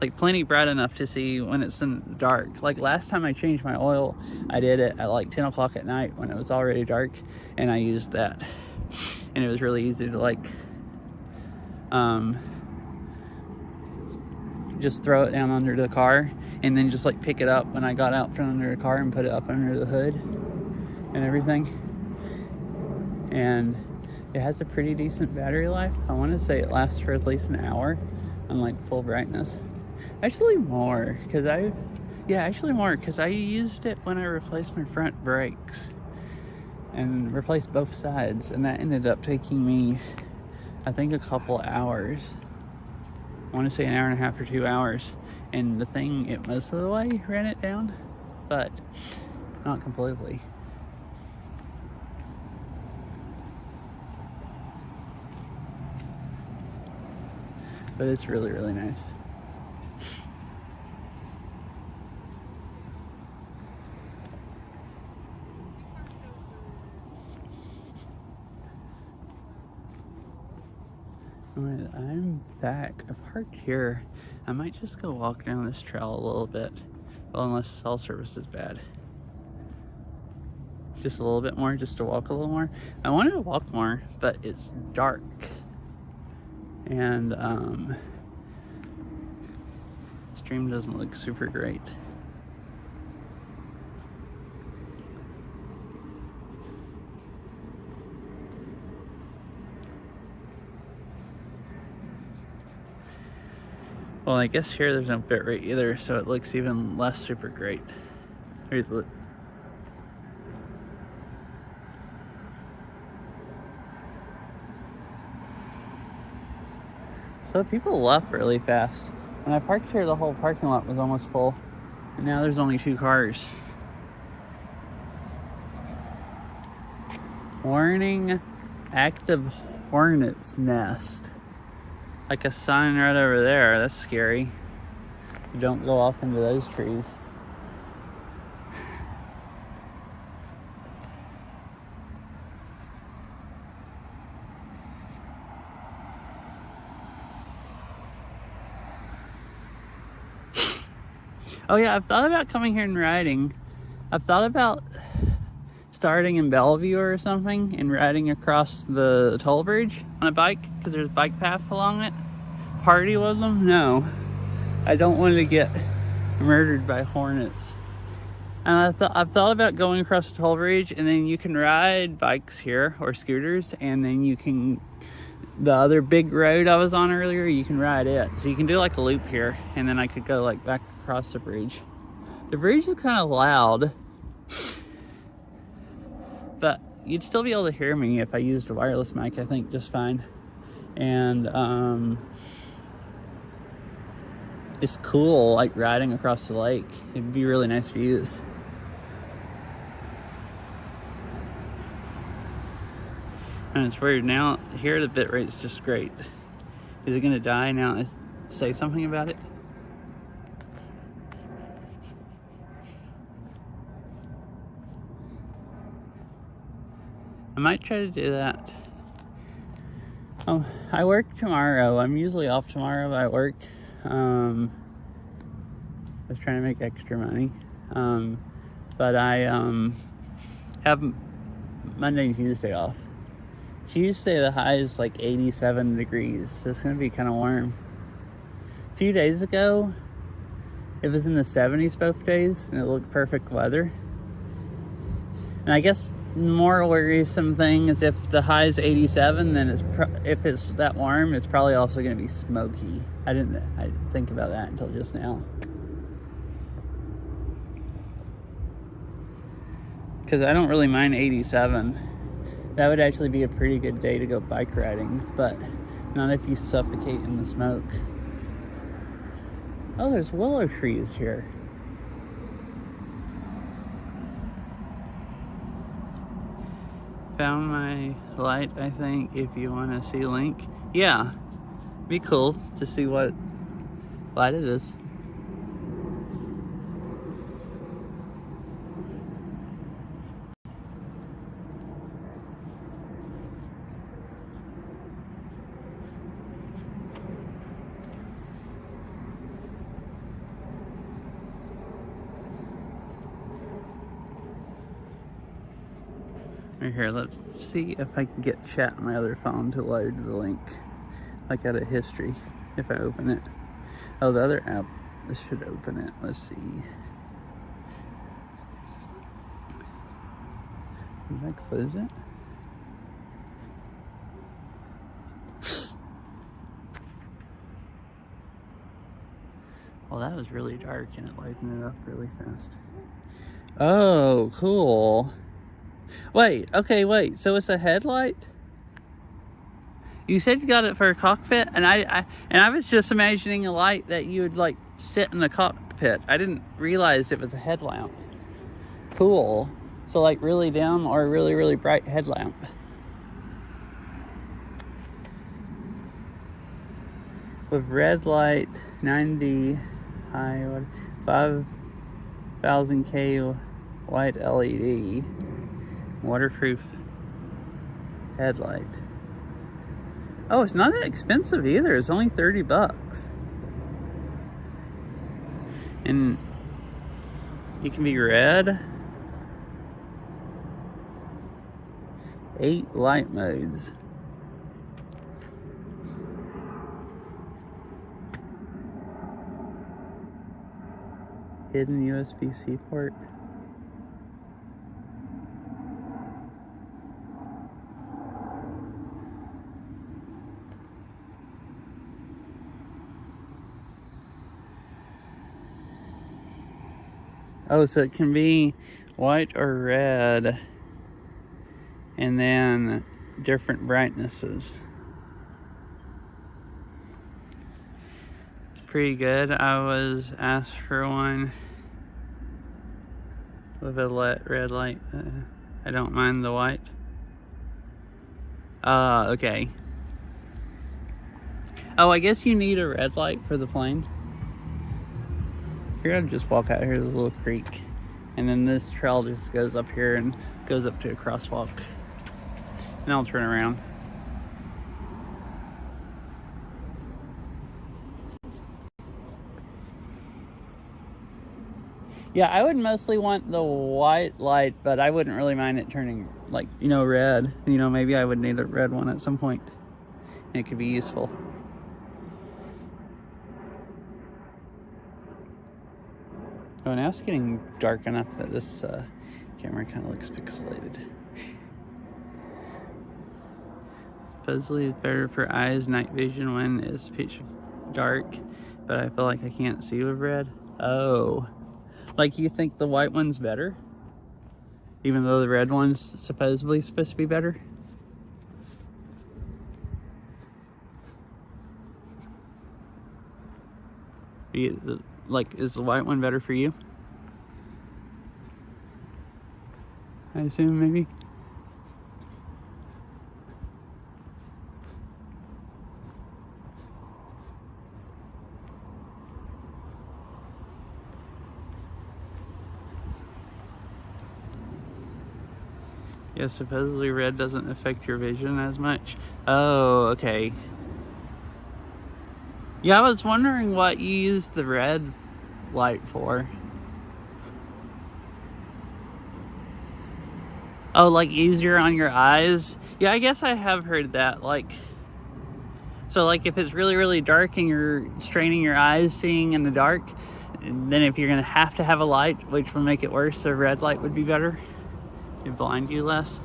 Like plenty bright enough to see when it's in the dark. Like last time I changed my oil, I did it at like 10 o'clock at night when it was already dark, and I used that, and it was really easy to like just throw it down under the car, and then just like pick it up when I got out from under the car and put it up under the hood and everything. And it has a pretty decent battery life. I want to say it lasts for at least an hour on like full brightness. Actually more, because I used it when I replaced my front brakes and replaced both sides, and that ended up taking me, I think, a couple hours. I want to say an hour and a half or 2 hours, and the thing, it most of the way ran it down, but not completely. But it's really, really nice. Alright, I'm back. I parked here. I might just go walk down this trail a little bit. Well, unless cell service is bad. Just a little bit more, just to walk a little more. I wanted to walk more, but it's dark. And stream doesn't look super great. Well, I guess here there's no bit rate either, so it looks even less super great. So people left really fast. When I parked here, the whole parking lot was almost full, and now there's only 2 cars. Warning, active hornet's nest. Like a sign right over there. That's scary. So don't go off into those trees. Oh yeah, I've thought about coming here and riding. I've thought about starting in Bellevue or something and riding across the toll bridge on a bike, because there's a bike path along it. Party with them? No. I don't want to get murdered by hornets. And I've thought about going across the toll bridge, and then you can ride bikes here or scooters, and then you can, the other big road I was on earlier, you can ride it. So you can do like a loop here, and then I could go like back across the bridge. The bridge is kind of loud, but you'd still be able to hear me if I used a wireless mic, I think, just fine. And it's cool, like riding across the lake. It'd be really nice views. And it's weird. Now, here the bit rate's just great. Is it gonna die now? Say something about it? I might try to do that. I work tomorrow. I'm usually off tomorrow, but I work. I was trying to make extra money. But I have Monday and Tuesday off. Tuesday the high is like 87 degrees, so it's gonna be kind of warm. A few days ago, it was in the 70s both days, and it looked perfect weather. And I guess the more worrisome thing is if the high is 87, then if it's that warm, it's probably also going to be smoky. I didn't think about that until just now. Because I don't really mind 87. That would actually be a pretty good day to go bike riding, but not if you suffocate in the smoke. Oh, there's willow trees here. Found my light, I think, if you want to see link. Yeah, be cool to see what light it is. Right here, let's see if I can get chat on my other phone to load the link. Like out of history, if I open it. Oh, the other app, this should open it. Let's see. Did I close it? Well, that was really dark and it lightened it up really fast. Oh, cool. Wait, okay, wait. So it's a headlight? You said you got it for a cockpit, and I was just imagining a light that you would like sit in the cockpit. I didn't realize it was a headlamp. Cool. So like really dim or really, really bright headlamp. With red light, 90 high, 5,000 K white LED, waterproof headlight. Oh, it's not that expensive either. It's only $30. And it can be red. 8 light modes. Hidden USB-C port. Oh, so it can be white or red, and then different brightnesses. It's pretty good. I was asked for one with a red light. I don't mind the white. Okay. Oh, I guess you need a red light for the plane. Here, I'll just walk out here. There's a little creek, and then this trail just goes up here and goes up to a crosswalk. And I'll turn around. Yeah, I would mostly want the white light, but I wouldn't really mind it turning like, red. Maybe I would need a red one at some point. And it could be useful. Oh, now it's getting dark enough that this camera kind of looks pixelated. Supposedly it's better for eyes, night vision when it's pitch dark, but I feel like I can't see with red. Oh, like you think the white one's better? Even though the red one's supposedly supposed to be better? Is the white one better for you? I assume, maybe. Yeah, supposedly red doesn't affect your vision as much. Oh, okay. Yeah, I was wondering what you used the red light for. Oh, like easier on your eyes? Yeah, I guess I have heard that. Like, so like if it's really, really dark and you're straining your eyes seeing in the dark, then if you're gonna have to have a light, which will make it worse, a red light would be better. It'd blind you less.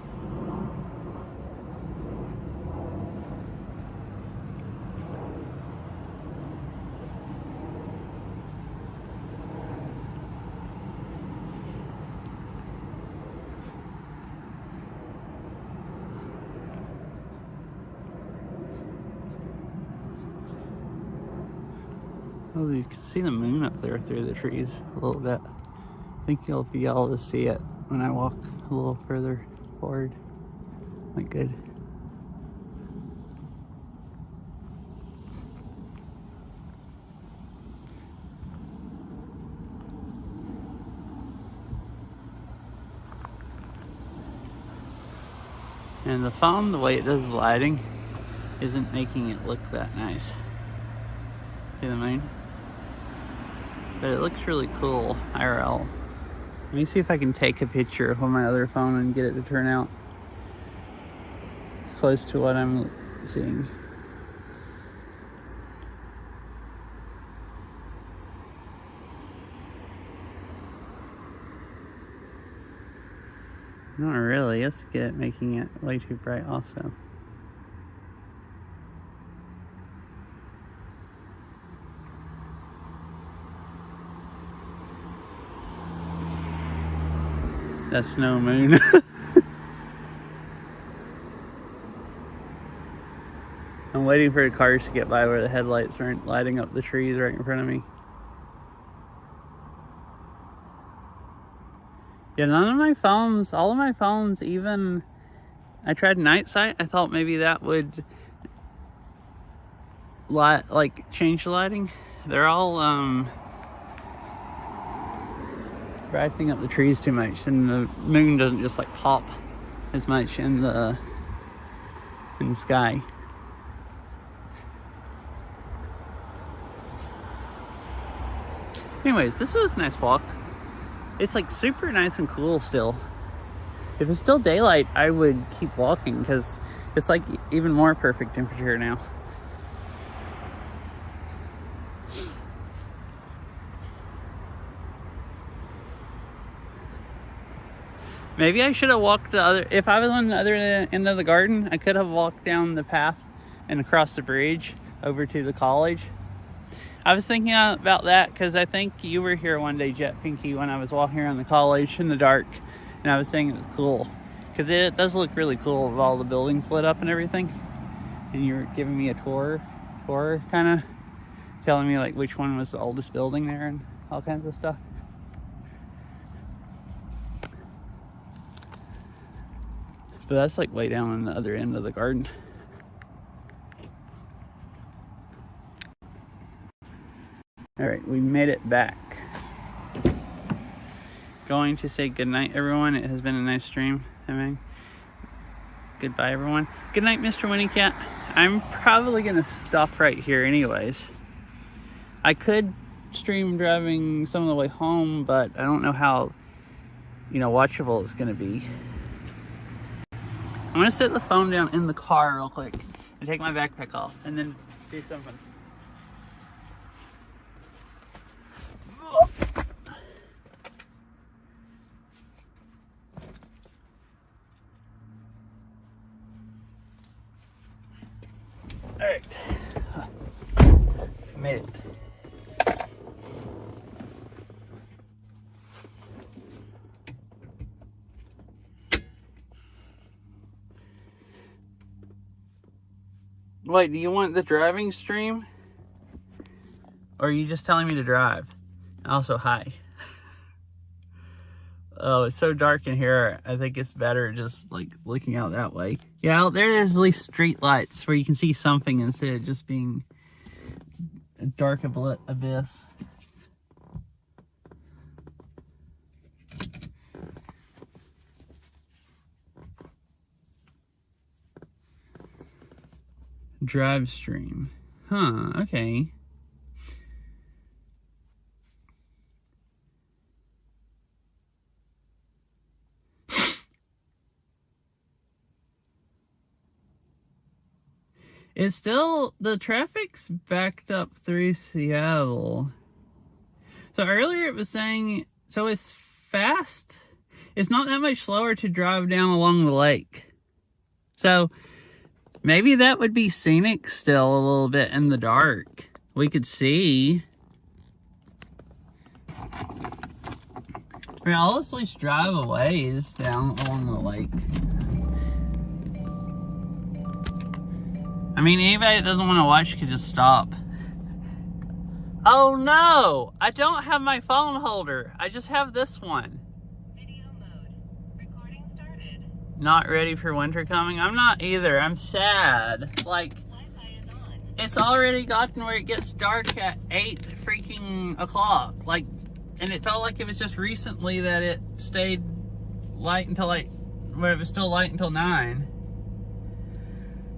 Oh, you can see the moon up there through the trees a little bit. I think you'll be able to see it when I walk a little further forward. Like, good. And the phone, the way it does the lighting, isn't making it look that nice. See the moon? But it looks really cool, IRL. Let me see if I can take a picture on my other phone and get it to turn out close to what I'm seeing. Not really, let's get it making it way too bright also. That's no moon. I'm waiting for the cars to get by where the headlights aren't lighting up the trees right in front of me. Yeah, none of my phones, all of my phones, even, I tried night sight. I thought maybe that would light, like change the lighting. They're all brightening up the trees too much, and the moon doesn't just like pop as much in the sky. Anyways, this was a nice walk. It's like super nice and cool still. If it's still daylight, I would keep walking because it's like even more perfect temperature now. Maybe I should have walked the other, if I was on the other end of the garden, I could have walked down the path and across the bridge over to the college. I was thinking about that because I think you were here one day, Jet Pinky, when I was walking around the college in the dark, and I was saying it was cool because it does look really cool with all the buildings lit up and everything. And you were giving me a tour kind of telling me like which one was the oldest building there and all kinds of stuff. But that's like way down on the other end of the garden. All right, we made it back. Going to say goodnight, everyone. It has been a nice stream. I mean, goodbye, everyone. Good night, Mr. Winnie Cat. I'm probably gonna stop right here anyways. I could stream driving some of the way home, but I don't know how, watchable it's gonna be. I'm gonna set the phone down in the car real quick and take my backpack off and then do something. Alright. Made it. Wait, do you want the driving stream? Or are you just telling me to drive? Also, hi. Oh, it's so dark in here. I think it's better just like looking out that way. Yeah, out there's at least street lights where you can see something instead of just being a dark abyss. Drive stream. Huh, okay. It's still, the traffic's backed up through Seattle. So earlier it was saying, so it's fast. It's not that much slower to drive down along the lake. So maybe that would be scenic still a little bit in the dark. We could see. I mean, I'll at least drive a ways down along the lake. I mean, anybody that doesn't want to watch could just stop. Oh no! I don't have my phone holder. I just have this one. Video mode. Recording started. Not ready for winter coming? I'm not either. I'm sad. Like, Wi-Fi is on. it's already gotten where it gets dark at 8 freaking o'clock. Like, and it felt like it was just recently that it stayed light until like, where it was still light until 9.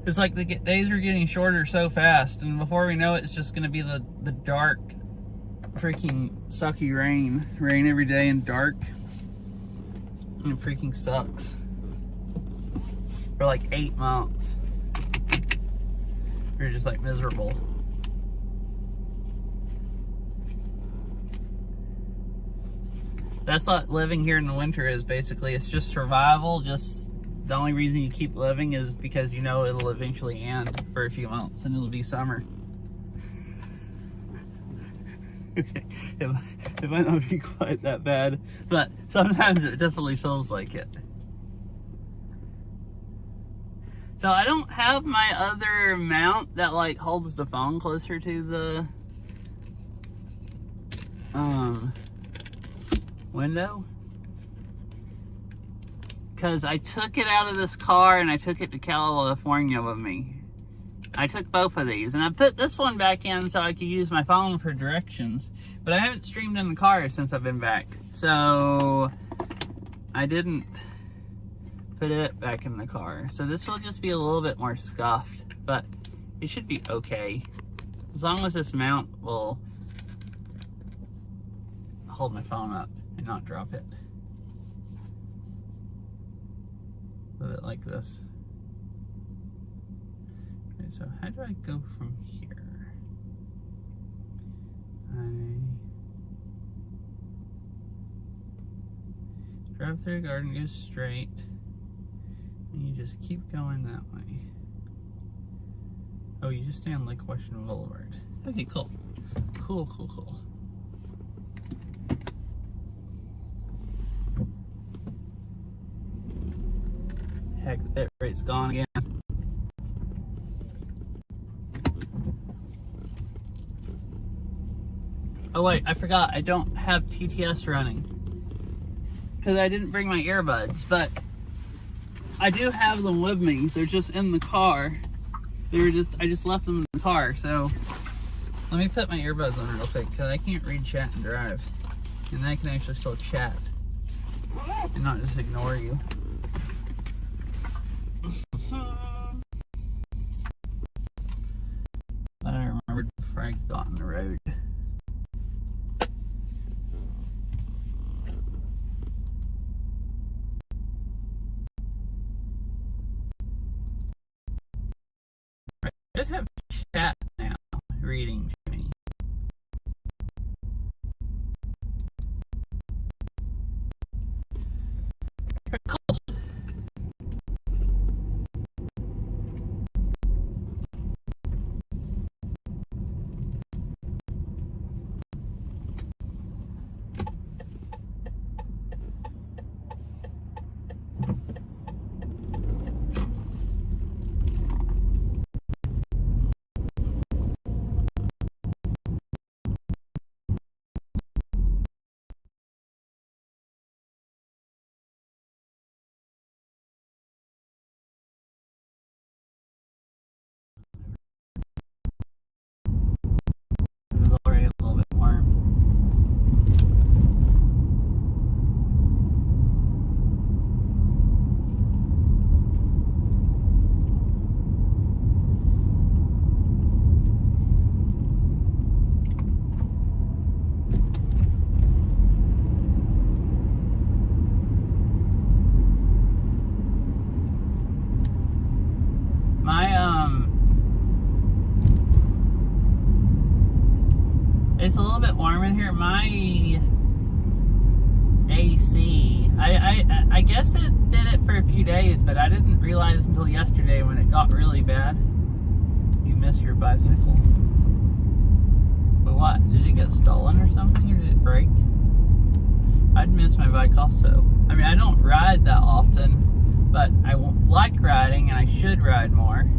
It's like the days are getting shorter so fast, and before we know it, it's just gonna be the dark, freaking sucky rain. Rain every day and dark. And it freaking sucks. For like 8 months. You're just like miserable. That's what living here in the winter is basically. It's just survival, just the only reason you keep living is because you know it'll eventually end for a few months and it'll be summer. Okay, it might not be quite that bad, but sometimes it definitely feels like it. So I don't have my other mount that like holds the phone closer to the window. Because I took it out of this car and I took it to California with me. I took both of these and I put this one back in so I could use my phone for directions. But I haven't streamed in the car since I've been back. So I didn't put it back in the car. So this will just be a little bit more scuffed, but it should be okay. As long as this mount will hold my phone up and not drop it. A bit like this. Okay, so how do I go from here? I drive through the garden, go straight, and you just keep going that way. Oh, you just stay on Lake Washington Boulevard. Okay, cool. Cool. Heck, the bit rate's gone again. Oh wait, I forgot. I don't have TTS running. Because I didn't bring my earbuds, but I do have them with me. They're just in the car. I just left them in the car, so let me put my earbuds on real quick, because I can't read chat and drive. And I can actually still chat. And not just ignore you. I remembered before I got on the road. I should have chat now reading to me. Cool. it's a little bit warm in here. My AC, I guess it did it for a few days, but I didn't realize until yesterday when it got really bad. You miss your bicycle. But what? Did it get stolen or something, or did it break? I'd miss my bike also. I mean, I don't ride that often, but I like riding and I should ride more.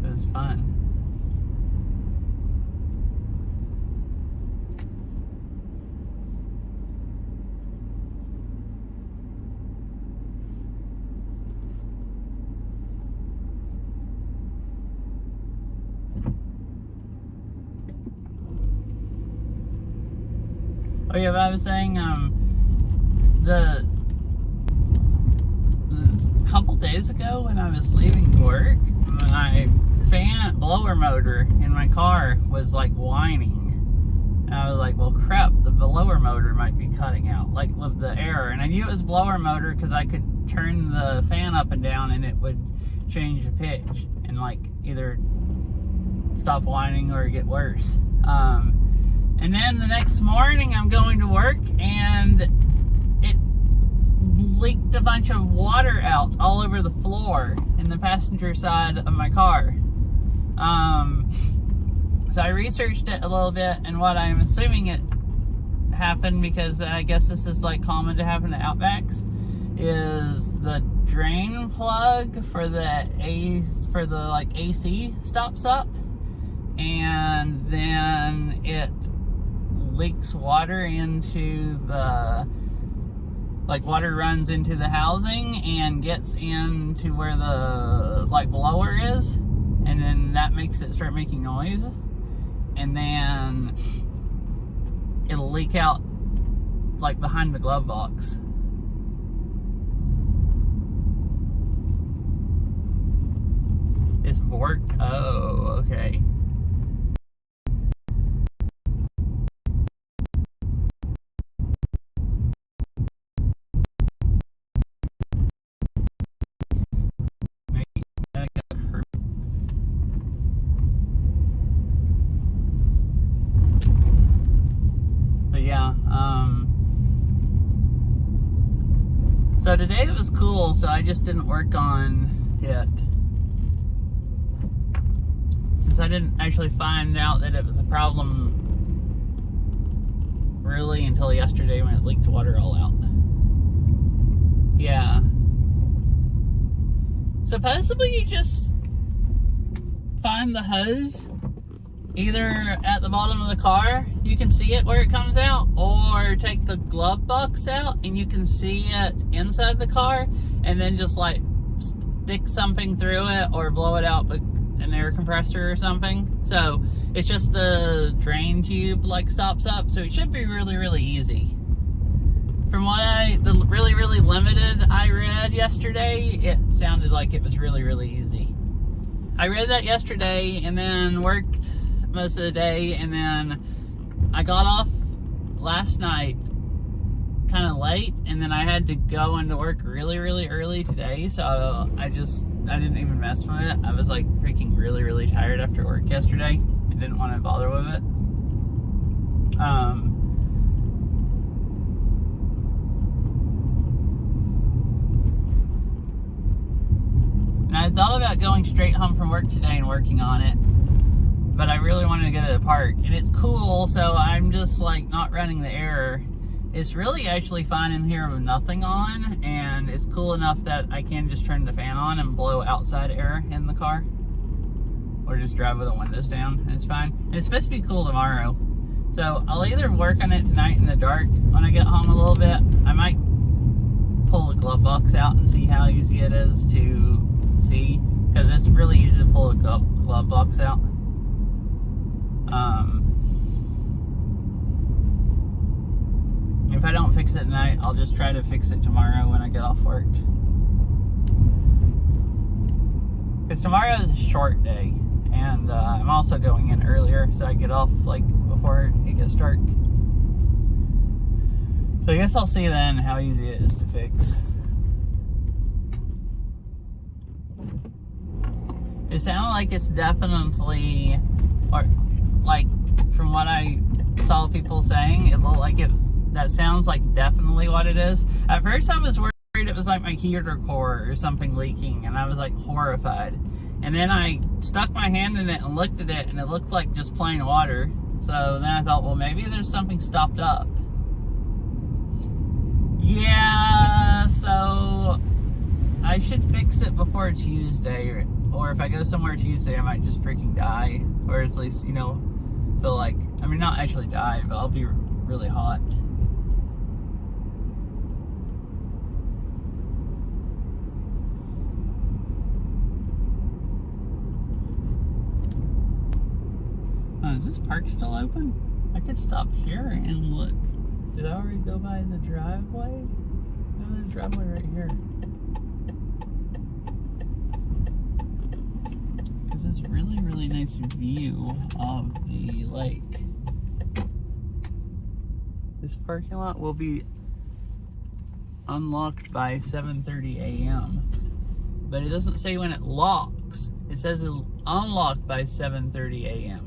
It was fun. Oh yeah, but I was saying, the couple days ago when I was leaving work, my blower motor in my car was like whining. And I was like, well crap, the blower motor might be cutting out, like with the air. And I knew it was blower motor because I could turn the fan up and down and it would change the pitch and like either stop whining or get worse. And then the next morning I'm going to work and it leaked a bunch of water out all over the floor in the passenger side of my car. So I researched it a little bit, and what I'm assuming it happened, because I guess this is like common to happen to Outbacks, is the drain plug for the AC stops up, and then it leaks water into the, like water runs into the housing and gets into where the like blower is, and then that makes it start making noise, and then it'll leak out like behind the glove box. It's borked. Oh, okay. So today it was cool, so I just didn't work on it. Since I didn't actually find out that it was a problem really until yesterday when it leaked water all out. Yeah. Supposedly you just find the hose either at the bottom of the car, you can see it where it comes out, or take the glove box out and you can see it inside the car, and then just like stick something through it or blow it out with an air compressor or something. So it's just the drain tube like stops up, so it should be really, really easy. From what the really, really limited I read yesterday, it sounded like it was really, really easy. I read that yesterday and then worked most of the day, and then I got off last night kind of late, and then I had to go into work really, really early today, so I didn't even mess with it. I was like freaking really, really tired after work yesterday. I didn't want to bother with it. And I thought about going straight home from work today and working on it, but I really wanted to go to the park, and it's cool, so I'm just like not running the air. It's really actually fine in here with nothing on, and it's cool enough that I can just turn the fan on and blow outside air in the car, or just drive with the windows down, and it's fine. And it's supposed to be cool tomorrow, so I'll either work on it tonight in the dark when I get home a little bit. I might pull the glove box out and see how easy it is to see, because it's really easy to pull the glove box out. If I don't fix it tonight, I'll just try to fix it tomorrow when I get off work. Because tomorrow is a short day, and I'm also going in earlier, so I get off like before it gets dark. So I guess I'll see then how easy it is to fix. It sounded like it's definitely, or like from what I saw people saying, it looked like it was, that sounds like definitely what it is. At first I was worried it was like my heater core or something leaking, and I was like horrified. And then I stuck my hand in it and looked at it, and it looked like just plain water. So then I thought, well, maybe there's something stopped up. Yeah, so I should fix it before Tuesday, or if I go somewhere Tuesday, I might just freaking die, or at least, you know, feel like, I mean, not actually die, but I'll be really hot. Oh, is this park still open? I could stop here and look. Did I already go by the driveway? No, there's a driveway right here. Because it's really, really nice view of the lake. This parking lot will be unlocked by 7:30 a.m. But it doesn't say when it locks. It says it'll unlock by 7:30 a.m.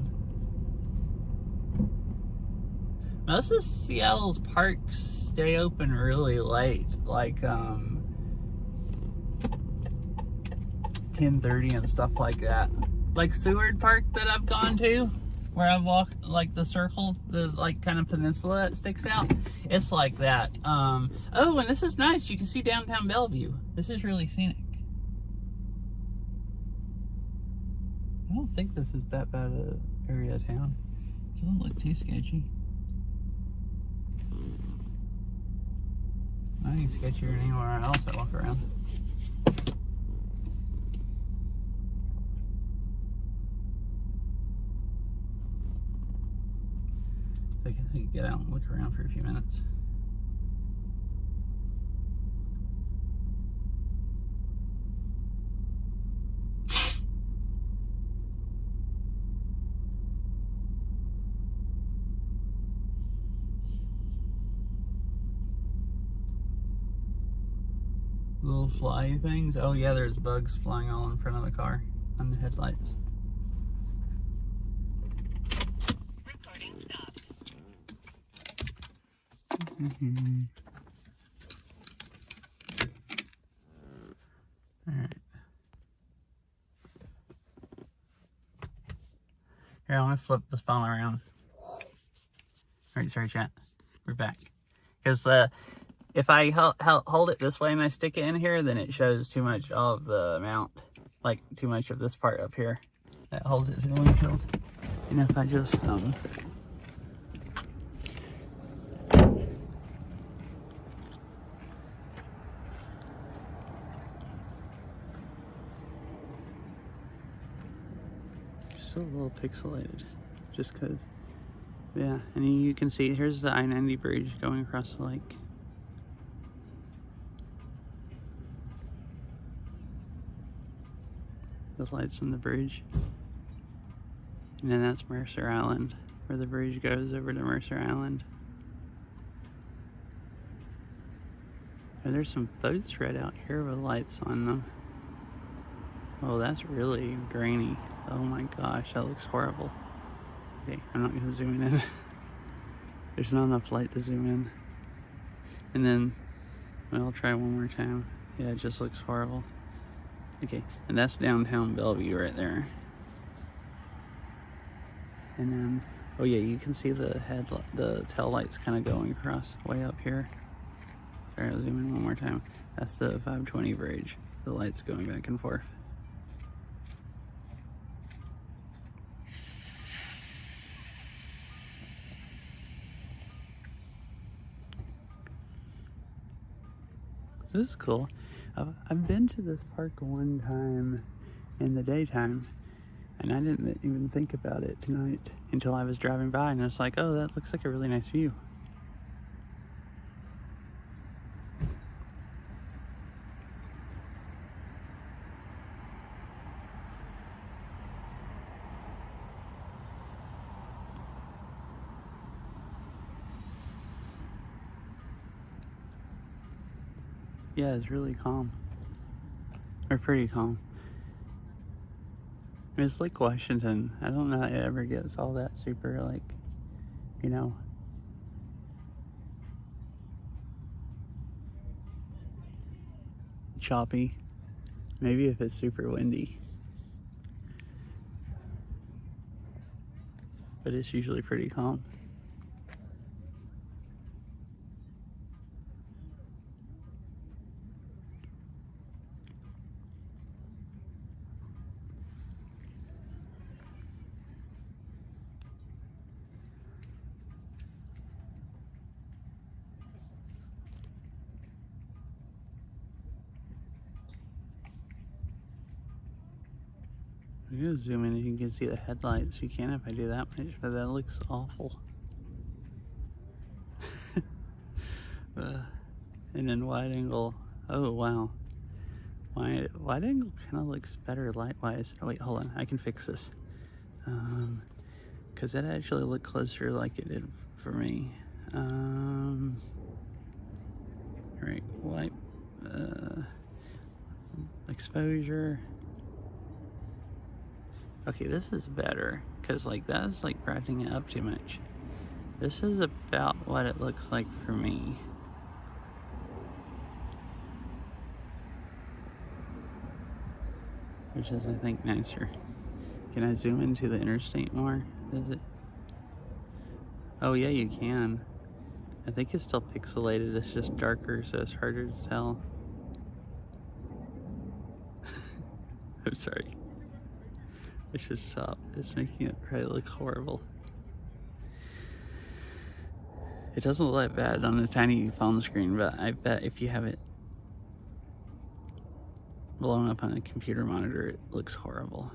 Most of Seattle's parks stay open really late, like 10:30 and stuff like that. Like Seward Park that I've gone to, where I've walked, like the circle, the like kind of peninsula that sticks out. It's like that. Oh, and this is nice. You can see downtown Bellevue. This is really scenic. I don't think this is that bad an area of town. Doesn't look too sketchy. I think sketchier than anywhere else I walk around. So I guess I could get out and look around for a few minutes. Little fly things. Oh yeah, there's bugs flying all in front of the car on the headlights. Recording stopped. Alright. Here, I want to flip this phone around. Alright, sorry chat. We're back. Because if I hold it this way and I stick it in here, then it shows too much of the amount. Like, too much of this part up here. That holds it to the windshield. And if I just, just a little pixelated. Just because, yeah. And you can see, here's the I-90 bridge going across the lake. The lights on the bridge, and then that's Mercer Island, where the bridge goes over to Mercer Island. And there's some boats right out here with lights on them. Oh, that's really grainy. Oh my gosh, that looks horrible. Okay, I'm not gonna zoom in. There's not enough light to zoom in. And then, well, I'll try one more time. Yeah, it just looks horrible. Okay, and that's downtown Bellevue right there. And then, oh yeah, you can see the tail lights kind of going across way up here. Sorry, I'll zoom in one more time. That's the 520 bridge. The lights going back and forth. This is cool. I've been to this park one time in the daytime, and I didn't even think about it tonight until I was driving by, and it's like, oh, that looks like a really nice view. Yeah, it's really calm. Or pretty calm. It's like Washington. I don't know how it ever gets all that super, like, you know, choppy. Maybe if it's super windy. But it's usually pretty calm. I'm gonna zoom in and you can see the headlights. You can if I do that much, but that looks awful. And then wide angle. Oh wow, wide angle kind of looks better light-wise. Oh wait, hold on, I can fix this. Cause that actually looked closer like it did for me. Right, light, exposure. Okay, this is better, because like that's like brightening it up too much. This is about what it looks like for me. Which is, I think, nicer. Can I zoom into the interstate more? Is it? Oh yeah, you can. I think it's still pixelated, it's just darker, so it's harder to tell. I'm sorry. It's just stop. It's making it probably look horrible. It doesn't look that bad on a tiny phone screen, but I bet if you have it blown up on a computer monitor, it looks horrible.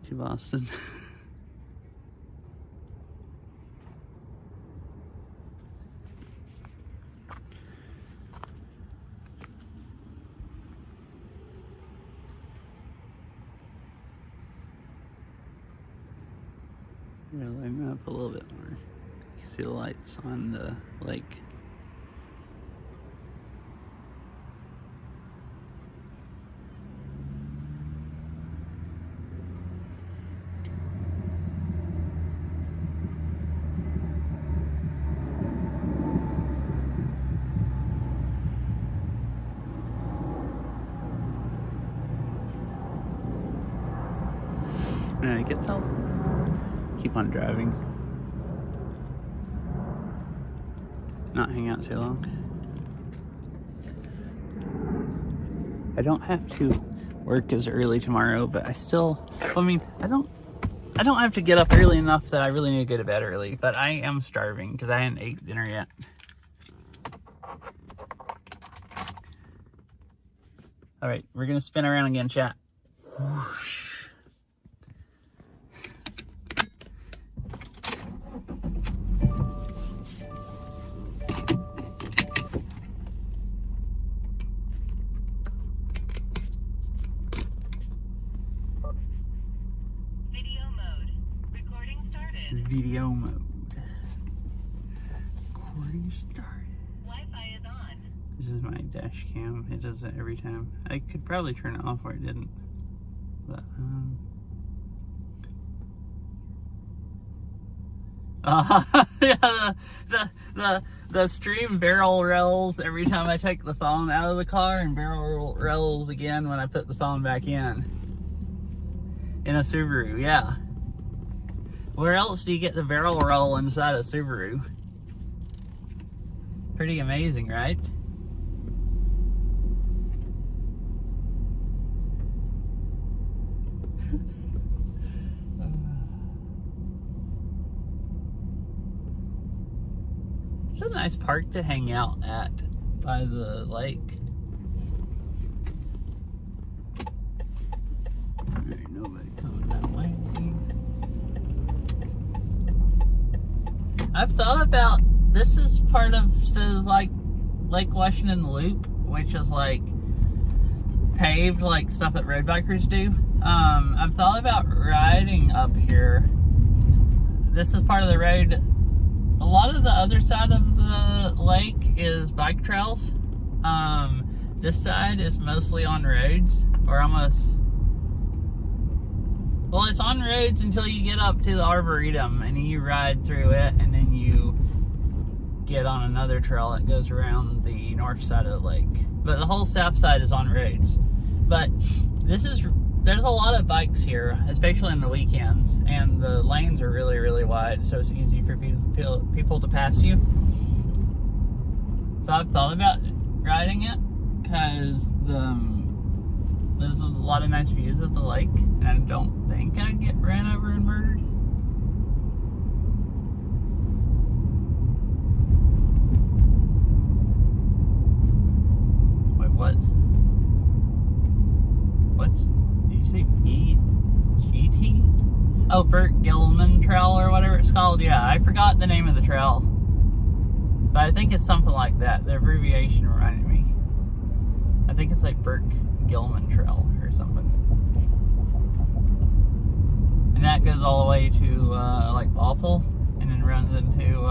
To Boston. I'm gonna lighten up a little bit more. You can see the lights on the lake. When it gets out, keep on driving. Not hang out too long. I don't have to work as early tomorrow, but I still, I mean, I don't have to get up early enough that I really need to go to bed early, but I am starving because I hadn't ate dinner yet. All right, we're gonna spin around again, chat. Whoosh. Video mode. Recording started. Wi-Fi is on. This is my dash cam. It does it every time. I could probably turn it off where it didn't. But yeah, the stream barrel rolls every time I take the phone out of the car, and barrel rolls again when I put the phone back in a Subaru. Yeah. Where else do you get the barrel roll inside a Subaru? Pretty amazing, right? It's a nice park to hang out at by the lake. Alright, nobody coming that way. I've thought about, this is part of, so like Lake Washington Loop, which is like paved like stuff that road bikers do. I've thought about riding up here. This is part of the road a lot of the other side of the lake is bike trails. This side is mostly on roads, or almost. Well, it's on roads until you get up to the Arboretum, and you ride through it, and then you get on another trail that goes around the north side of the lake. But the whole south side is on roads. But there's a lot of bikes here, especially on the weekends, and the lanes are really, really wide, so it's easy for people to pass you. So I've thought about riding it, because there's a lot of nice views of the lake, and I don't think I'd get ran over and murdered. Wait, what's, did you say GT? Oh, Burt Gilman Trail or whatever it's called. Yeah, I forgot the name of the trail, but I think it's something like that. The abbreviation reminded me. I think it's like Burt Gilman Trail or something. And that goes all the way to like Bothell, and then runs into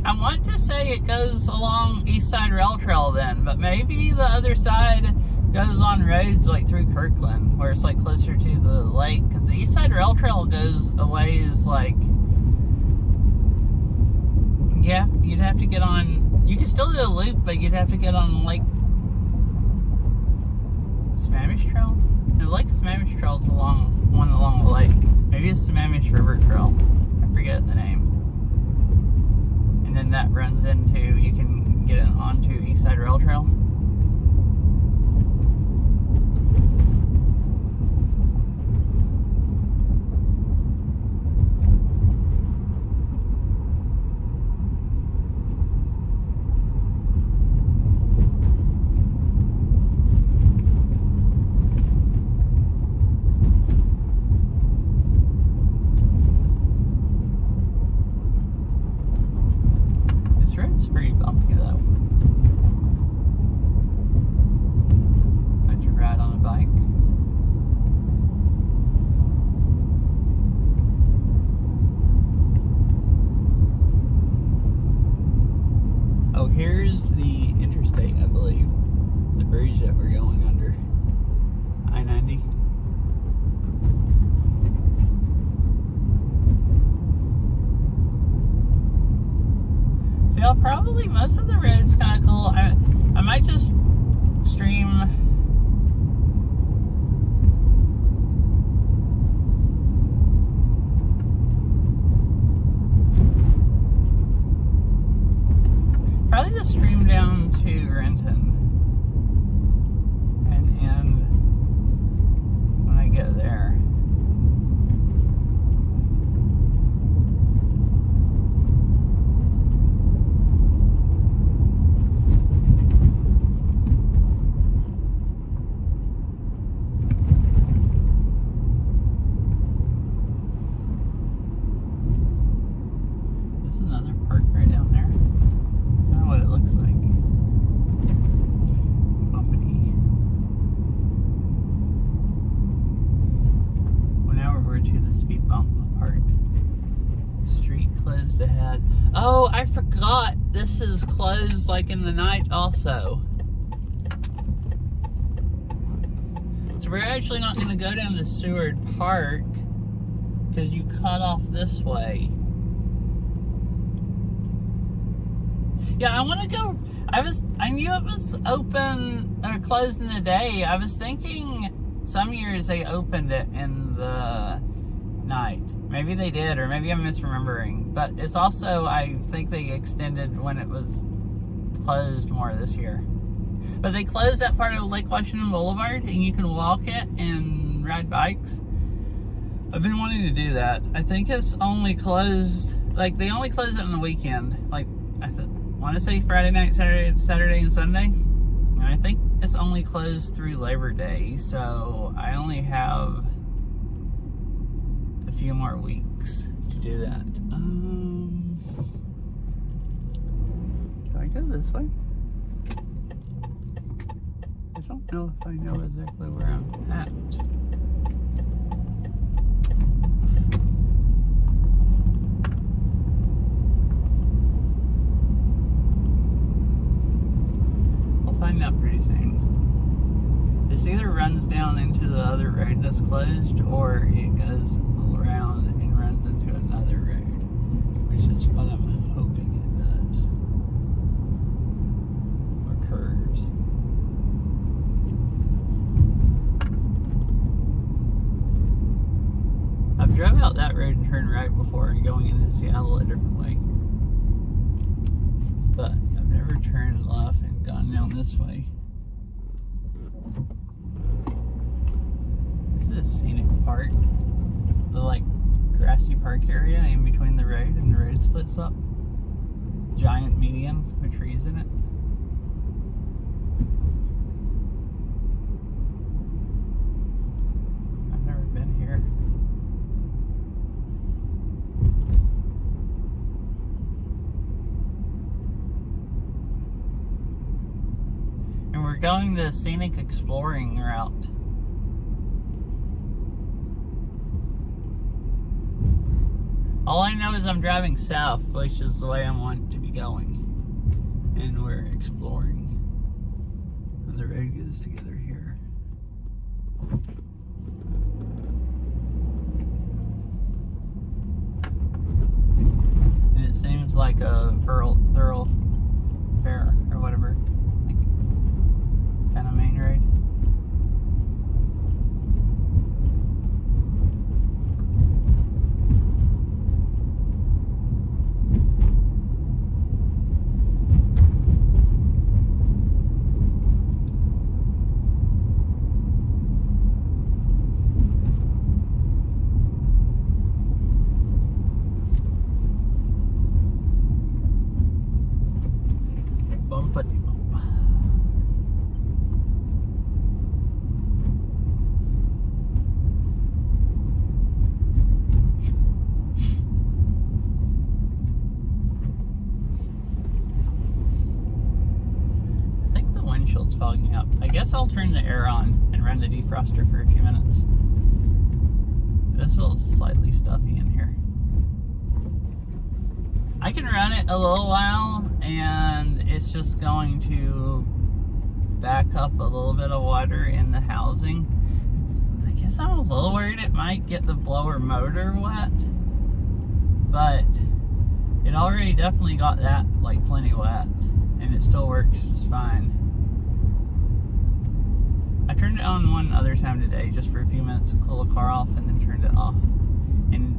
I want to say it goes along East Side Rail Trail then, but maybe the other side goes on roads like through Kirkland, where it's like closer to the lake, because the East Side Rail Trail goes a ways, like, yeah, you'd have to get on, you could still do a loop, but you'd have to get on like Sammamish Trail? No, like Sammamish Trail's along the lake. Maybe it's Sammamish River Trail. I forget the name. And then that runs into, you can get onto East Side Rail Trail. It's pretty bumpy though. How'd you ride on a bike? Oh, here's the interstate, I believe. The bridge that we're going under. I-90. Yeah, probably most of the road's kind of cool. I might just stream down to Renton and end when I get there. Another park right down there. Kind of what it looks like. Bumpity. Well, now we're to the speed bump part. Street closed ahead. Oh, I forgot. This is closed like in the night also. So we're actually not going to go down to Seward Park because you cut off this way. Yeah, I want to go. I knew it was open or closed in the day. I was thinking some years they opened it in the night. Maybe they did, or maybe I'm misremembering. But it's also, I think they extended when it was closed more this year. But they closed that part of Lake Washington Boulevard, and you can walk it and ride bikes. I've been wanting to do that. I think it's only closed, like they only close it on the weekend. Like I want to say Friday night, Saturday and Sunday. And I think it's only closed through Labor Day, so I only have a few more weeks to do that. Do I go this way? I don't know if I know exactly where I'm at. find out pretty soon. This either runs down into the other road that's closed, or it goes around and runs into another road, which is what I'm hoping it does. Or curves. I've driven out that road and turned right before and going into Seattle a different way. But I've never turned left and gone down this way. This is a scenic part. The like grassy park area in between the road and the road splits up. Giant median with trees in it. I've never been here. And we're going the scenic exploring route. All I know is I'm driving south, which is the way I want to be going. And we're exploring. And the road goes together here. And it seems like a thoroughfare or whatever. Like, kind of main road. Bumpity bump. I think the windshield's fogging up. I guess I'll turn the air on and run the defroster for a few minutes. This feels slightly stuffy in here. I can run it a little while and it's just going to back up a little bit of water in the housing. I guess I'm a little worried it might get the blower motor wet, but it already definitely got that like plenty wet and it still works just fine. I turned it on one other time today just for a few minutes to cool the car off and then turned it off. And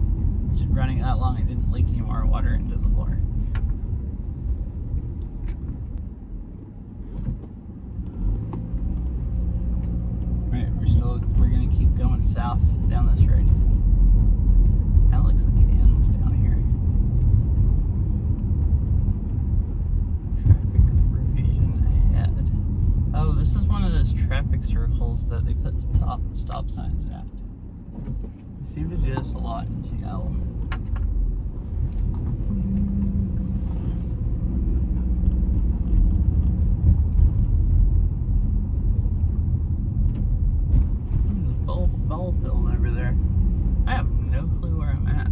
just running it that long, it didn't leak any more water into the floor. Right, we're gonna keep going south down this road. That looks like it ends down here. Traffic revision ahead. Oh, this is one of those traffic circles that they put stop signs at. They seem to do this a lot in Seattle. There's a ball hill over there. I have no clue where I'm at.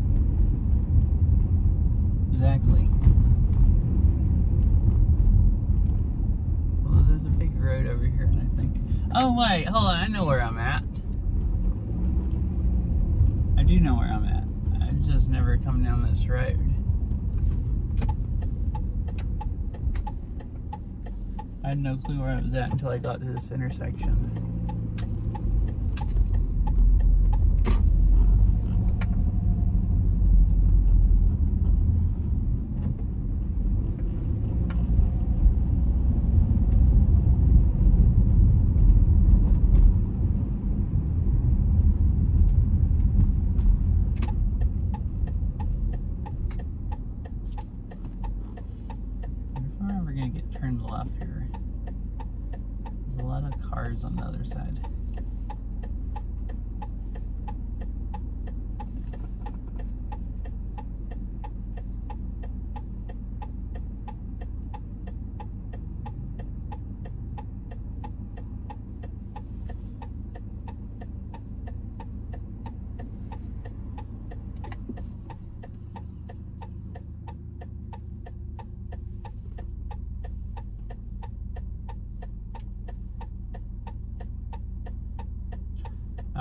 Exactly. Well, there's a big road over here, I think. Oh, wait, hold on, I know where I'm at. I do know where I'm at. I've just never come down this road. I had no clue where I was at until I got to this intersection. Turn left here. There's a lot of cars on the other side.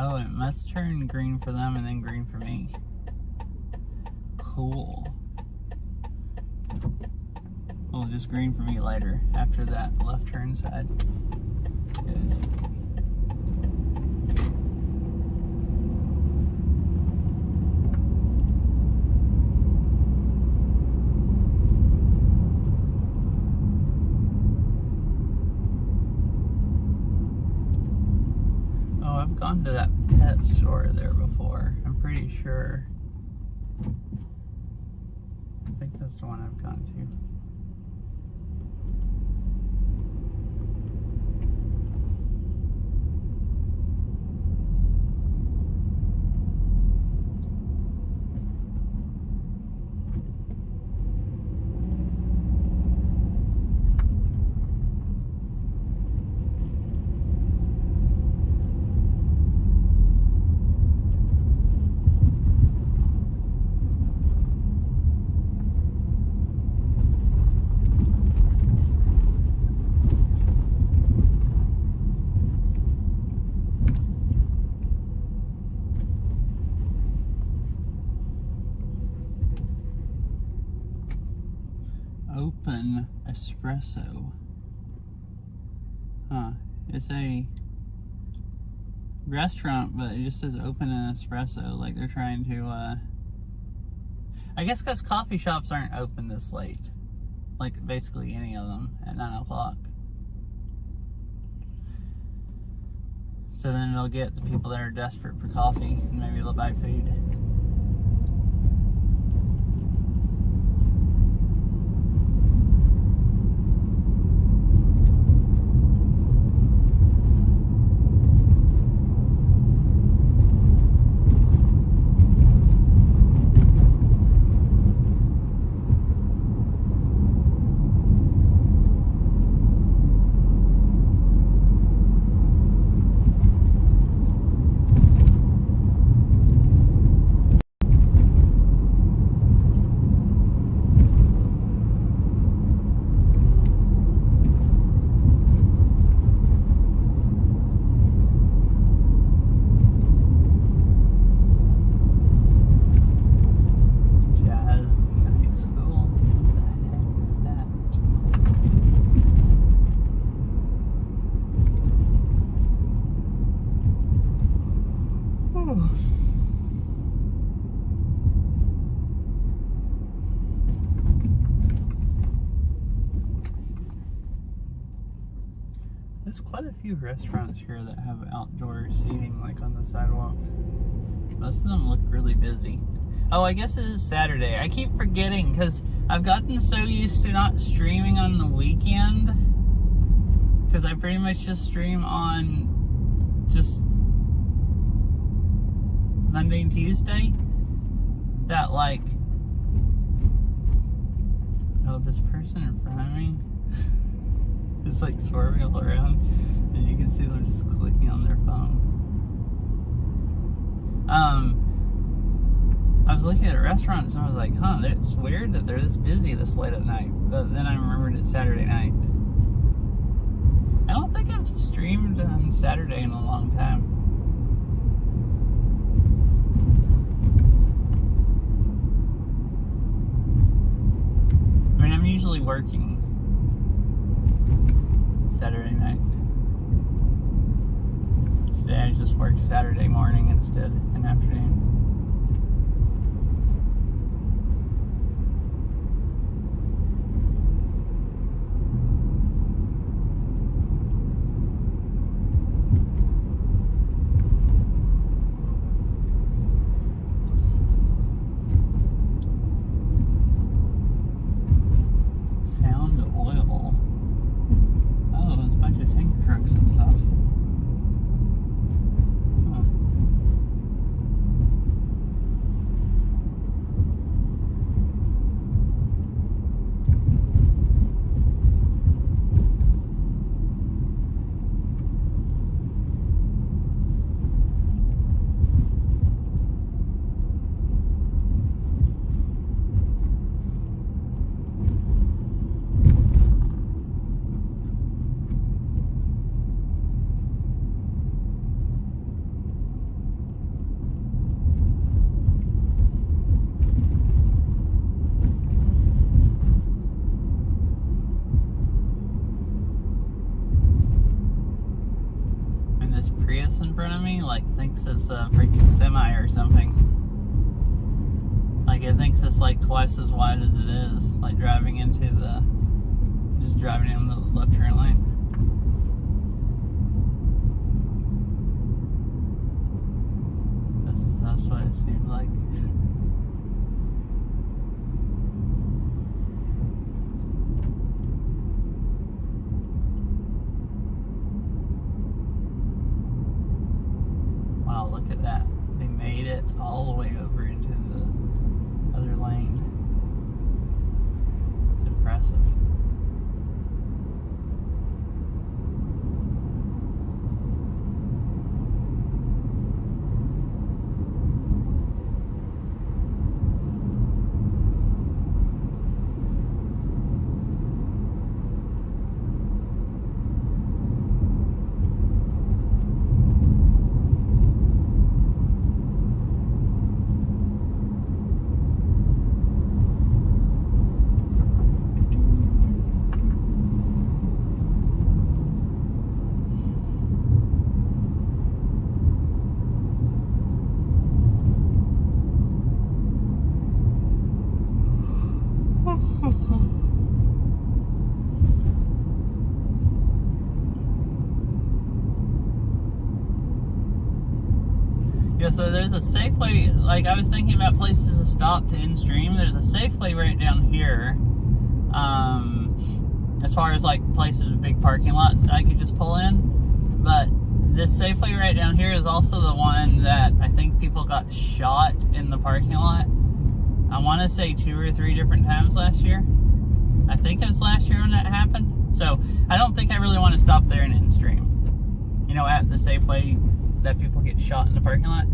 Oh, it must turn green for them and then green for me. Cool. Well, just green for me later after that left turn side goes. Oh, I've gone to that pet store there before. I'm pretty sure. I think that's the one I've gone to. Open espresso. Huh. It's a restaurant, but it just says open an espresso. Like they're trying to, I guess because coffee shops aren't open this late. Like basically any of them at 9 o'clock. So then it'll get the people that are desperate for coffee and maybe they'll buy food. There's quite a few restaurants here that have outdoor seating, like on the sidewalk. Most of them look really busy. Oh, I guess it is Saturday. I keep forgetting because I've gotten so used to not streaming on the weekend. Because I pretty much just stream on just Monday and Tuesday. That like, oh, this person in front of me is like swerving all around, and you can see them just clicking on their phone. I was looking at restaurants and I was like, huh, it's weird that they're this busy this late at night. But then I remembered it's Saturday night. I don't think I've streamed on Saturday in a long time. I mean, I'm usually working Saturday night. Today I just worked Saturday morning instead, and afternoon. Sound oil. Oh, there's a bunch of tanker trucks and stuff. Huh. time this Prius in front of me like thinks it's a freaking semi or something. Like it thinks it's like twice as wide as it is. Like driving in the left turn lane. That's what it seemed like. Wow, look at that. They made it all the way over into the other lane. It's impressive. Yeah, so there's a Safeway, like I was thinking about places to stop to in-stream. There's a Safeway right down here. As far as like places with big parking lots that I could just pull in. But this Safeway right down here is also the one that I think people got shot in the parking lot. I want to say 2 or 3 different times last year. I think it was last year when that happened. So I don't think I really want to stop there and in-stream. You know, at the Safeway that people get shot in the parking lot.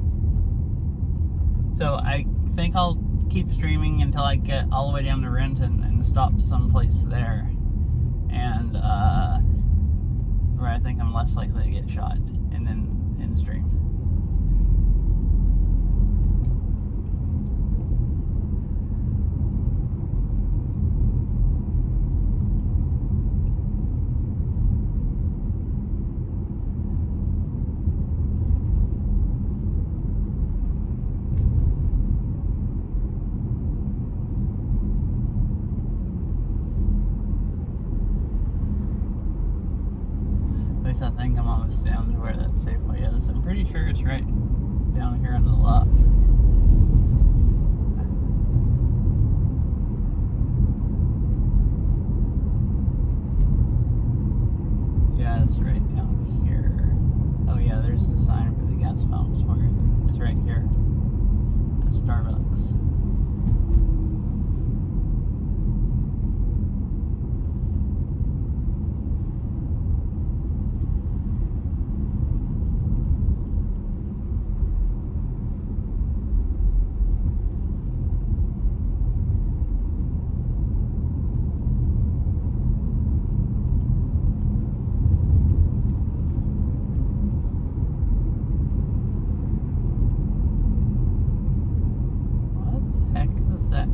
So I think I'll keep streaming until I get all the way down to Renton and stop someplace there. And where I think I'm less likely to get shot, and then in stream. I think I'm almost down to where that Safeway is. I'm pretty sure it's right down here on the left. Yeah, it's right down here. Oh yeah, there's the sign for the gas pumps for it. It's right here at Starbucks. What the heck was that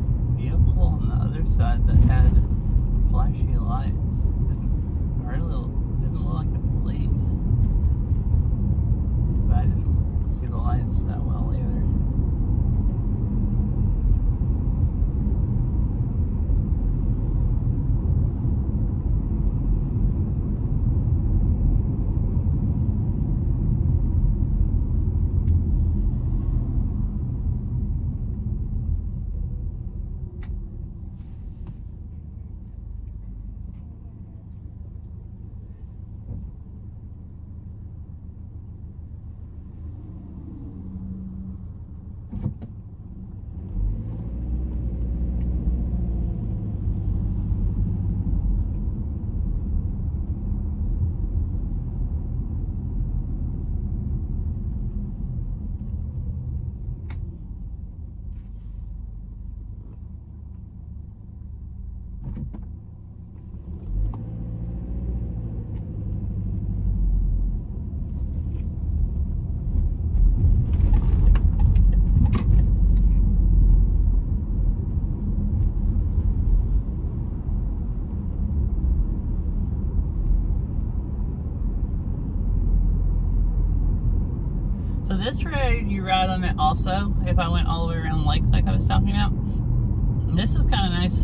So this road, you ride on it also, if I went all the way around the lake like I was talking about. And this is kind of nice.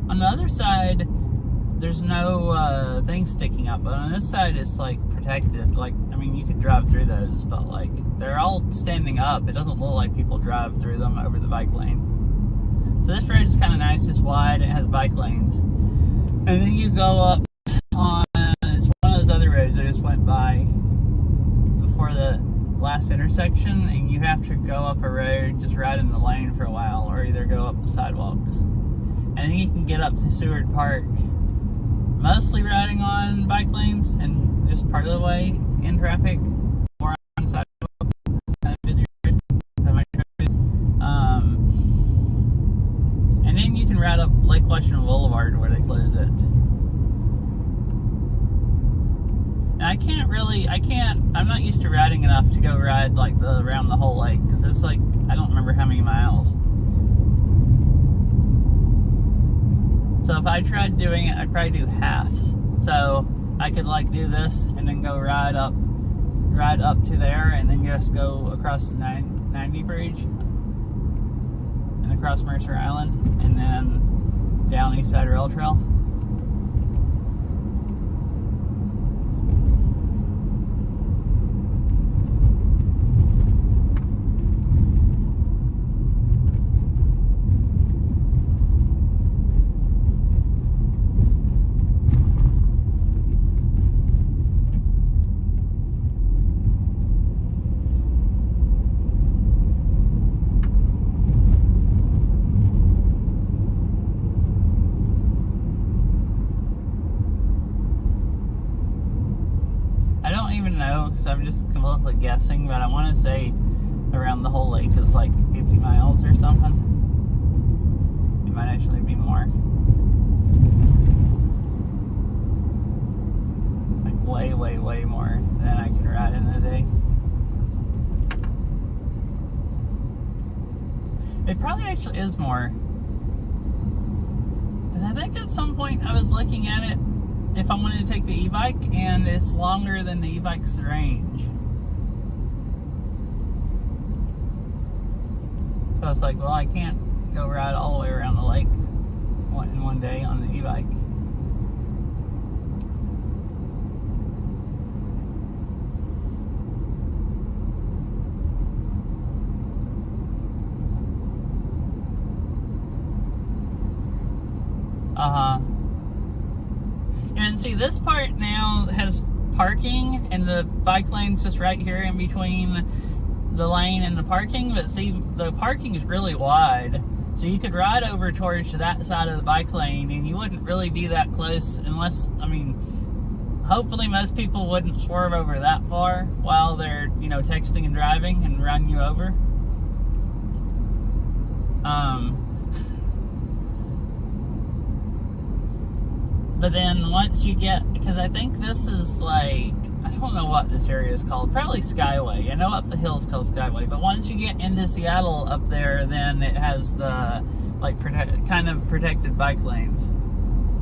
On the other side, there's no thing sticking up, but on this side it's like protected. Like, I mean, you could drive through those, but like they're all standing up. It doesn't look like people drive through them over the bike lane. So this road is kind of nice. It's wide. It has bike lanes, and then you go up on. It's one of those other roads I just went by before the last intersection, and you have to go up a road, just ride in the lane for a while, or either go up the sidewalks, and then you can get up to Seward Park. Mostly riding on bike lanes and just part of the way in traffic or on sidewalks. It's kind of busy road. And then you can ride up Lake Washington Boulevard where they close it. Now I'm not used to riding enough to go ride like around the whole lake, because it's like, I don't remember how many miles. So if I tried doing it, I'd probably do halves. So I could like do this and then go ride up to there, and then just go across the 90 bridge and across Mercer Island, and then down East Side Rail Trail. So I'm just completely guessing, but I want to say around the whole lake is like 50 miles or something. It might actually be more. Like way more than I can ride in a day. It probably actually is more. Because I think at some point I was looking at it if I wanted to take the e-bike, and it's longer than the e-bike's range. So it's like, well, I can't go ride all the way around the lake in one day on the e-bike. And see, this part now has parking, and the bike lane's just right here in between the lane and the parking. But see, the parking is really wide, so you could ride over towards that side of the bike lane, and you wouldn't really be that close unless, I mean, hopefully most people wouldn't swerve over that far while they're, you know, texting and driving and run you over. But then once you get, because I think this is like, I don't know what this area is called, probably Skyway. I know up the hill is called Skyway, but once you get into Seattle up there, then it has the like kind of protected bike lanes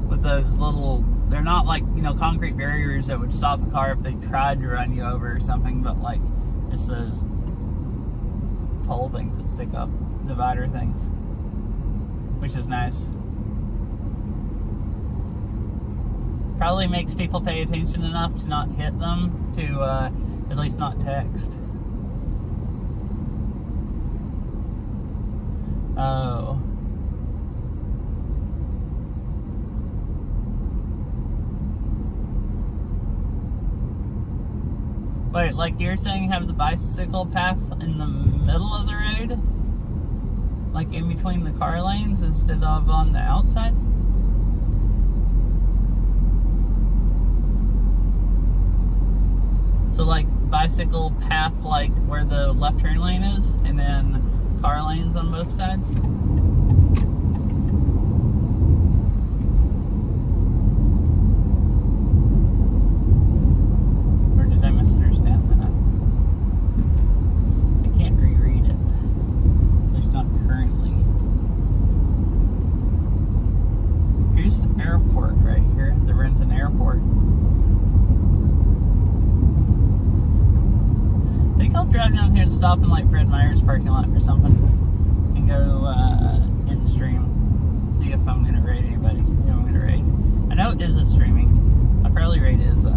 with those little, they're not like, you know, concrete barriers that would stop a car if they tried to run you over or something, but like it's those pole things that stick up, divider things, which is nice. Probably makes people pay attention enough to not hit them, to at least not text. Oh. Wait, like you're saying have the bicycle path in the middle of the road? Like in between the car lanes instead of on the outside? So like bicycle path like where the left turn lane is, and then car lanes on both sides? Or did I misunderstand that? I can't reread it. At least not currently. Here's the airport right here, the Renton Airport. I think I'll drive down here and should stop in like Fred Meyer's parking lot or something and go in stream. See if I'm gonna raid anybody. Who I'm gonna raid. I know Izza's streaming. I'll probably raid Izza.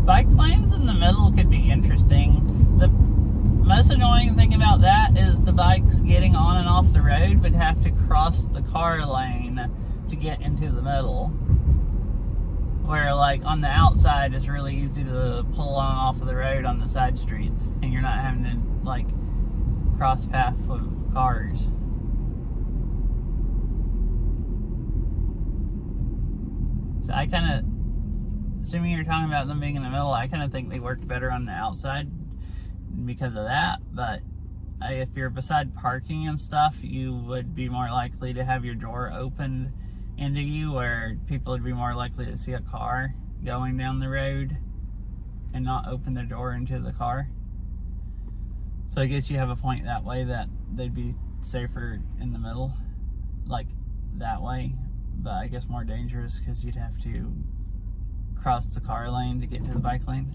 Bike lanes in the middle could be interesting. The most annoying thing about that is the bikes getting on and off the road would have to cross the car lane to get into the middle. Where like on the outside it's really easy to pull on and off of the road on the side streets and you're not having to like cross path of cars. So I kind of, assuming you're talking about them being in the middle, I kind of think they worked better on the outside because of that. But if you're beside parking and stuff, you would be more likely to have your door opened into you, where people would be more likely to see a car going down the road and not open their door into the car. So I guess you have a point that way, that they'd be safer in the middle, like that way. But I guess more dangerous because you'd have to cross the car lane to get to the bike lane.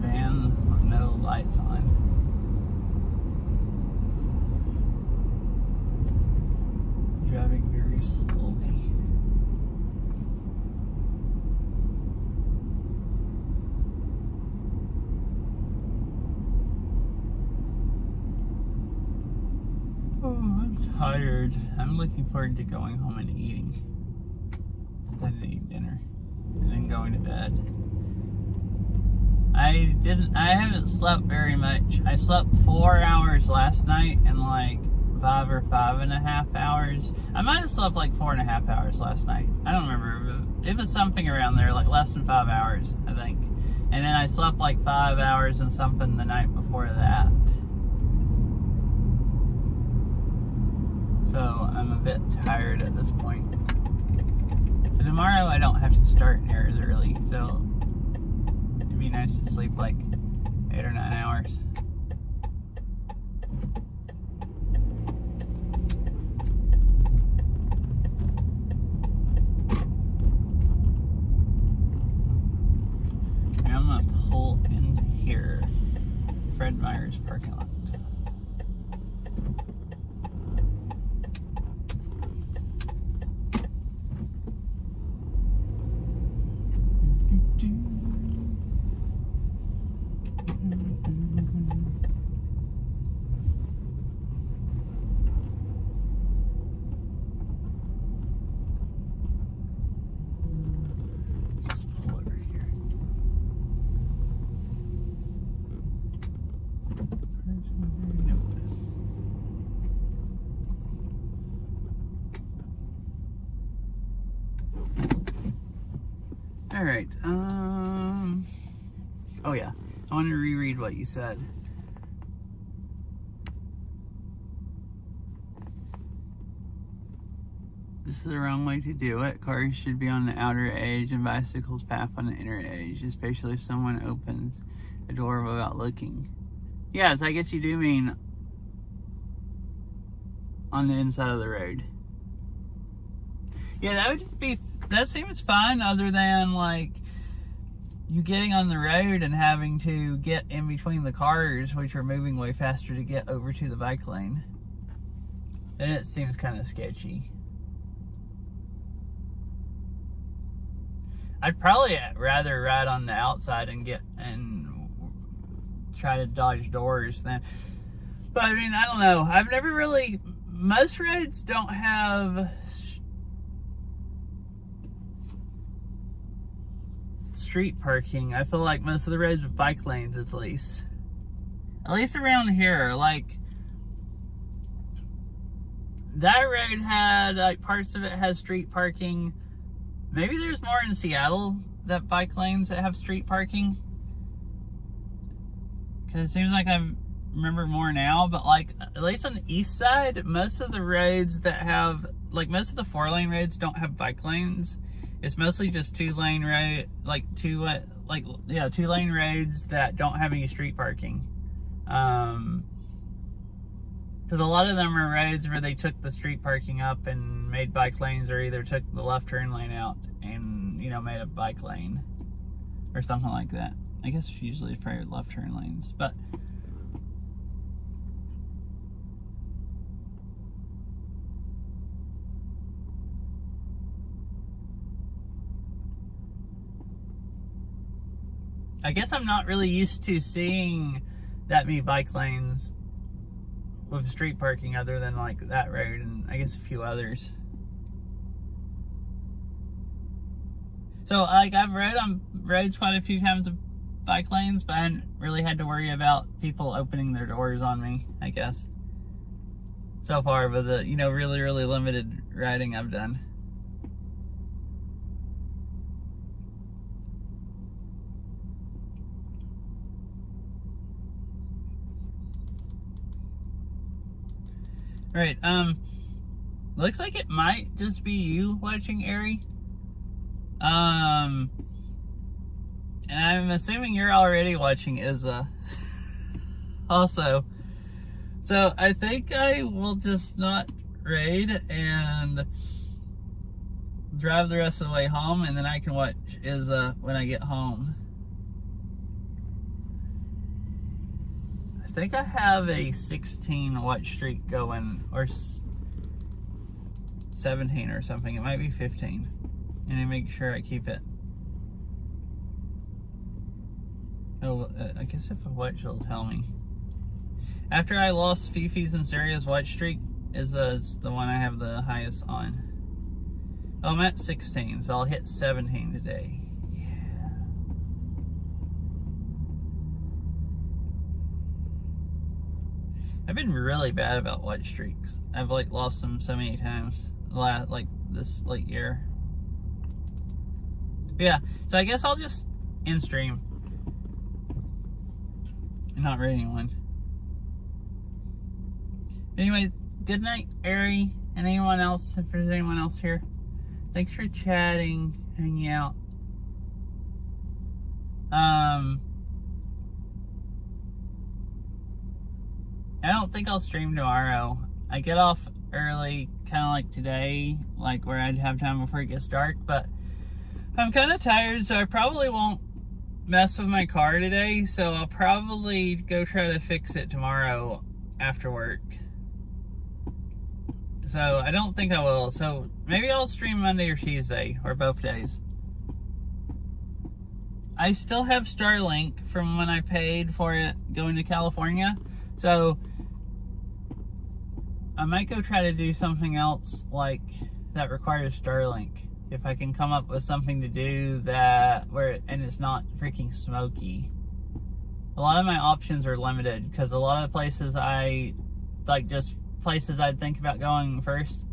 Van with no lights on. Driving very slowly. Oh, I'm tired. I'm looking forward to going home and eating. Then to eat dinner. And then going to bed. I haven't slept very much. I slept 4 hours last night and like 5 or 5.5 hours. I might have slept like 4.5 hours last night. I don't remember. It was something around there, like less than 5 hours, I think. And then I slept like 5 hours and something the night before that. So I'm a bit tired at this point. So tomorrow I don't have to start near as early, so it'd be nice to sleep like 8 or 9 hours. And I'm gonna pull in here, Fred Meyer's parking lot. Just pull over here. Nope. All right. Oh yeah. I want to reread what you said. This is the wrong way to do it. Cars should be on the outer edge and bicycles path on the inner edge, especially if someone opens a door without looking. Yes, I guess you do mean on the inside of the road. Yeah, that seems fine, other than like you getting on the road and having to get in between the cars, which are moving way faster, to get over to the bike lane. Then it seems kind of sketchy. I'd probably rather ride on the outside and try to dodge doors than. But I mean, I don't know. I've never really. Most roads don't have street parking. I feel like most of the roads with bike lanes, at least around here, like that road had like parts of it has street parking. Maybe there's more in Seattle, that bike lanes that have street parking, because it seems like remember more now, but like at least on the east side, most of the roads that have like most of the 4-lane roads don't have bike lanes. It's mostly just 2-lane road, like 2-lane roads that don't have any street parking. Because a lot of them are roads where they took the street parking up and made bike lanes, or either took the left turn lane out and, you know, made a bike lane or something like that. I guess usually for left turn lanes, but I guess I'm not really used to seeing that many bike lanes with street parking other than like that road and I guess a few others. So like I've rode on roads quite a few times with bike lanes, but I hadn't really had to worry about people opening their doors on me, I guess. So far with the, you know, really, really limited riding I've done. Right, looks like it might just be you watching Ari. And I'm assuming you're already watching Izza also. So I think I will just not raid and drive the rest of the way home, and then I can watch Izza when I get home. I think I have a 16 watch streak going, or 17 or something. It might be 15. And I make sure I keep it. Oh, I guess if I watch, it'll tell me. After I lost Fifi's and Saria's watch streak, is the one I have the highest on. Oh, I'm at 16, so I'll hit 17 today. I've been really bad about watch streaks. I've like lost them so many times, like this late year. But yeah, so I guess I'll just end stream and not read anyone. Anyway, good night, Ari, and anyone else, if there's anyone else here. Thanks for chatting, hanging out. I don't think I'll stream tomorrow. I get off early, kind of like today, like where I'd have time before it gets dark, but I'm kind of tired, so I probably won't mess with my car today, so I'll probably go try to fix it tomorrow after work. So I don't think I will, so maybe I'll stream Monday or Tuesday, or both days. I still have Starlink from when I paid for it going to California, so I might go try to do something else like that requires Starlink. If I can come up with something to do that and it's not freaking smoky. A lot of my options are limited because a lot of places I like, just places I'd think about going first,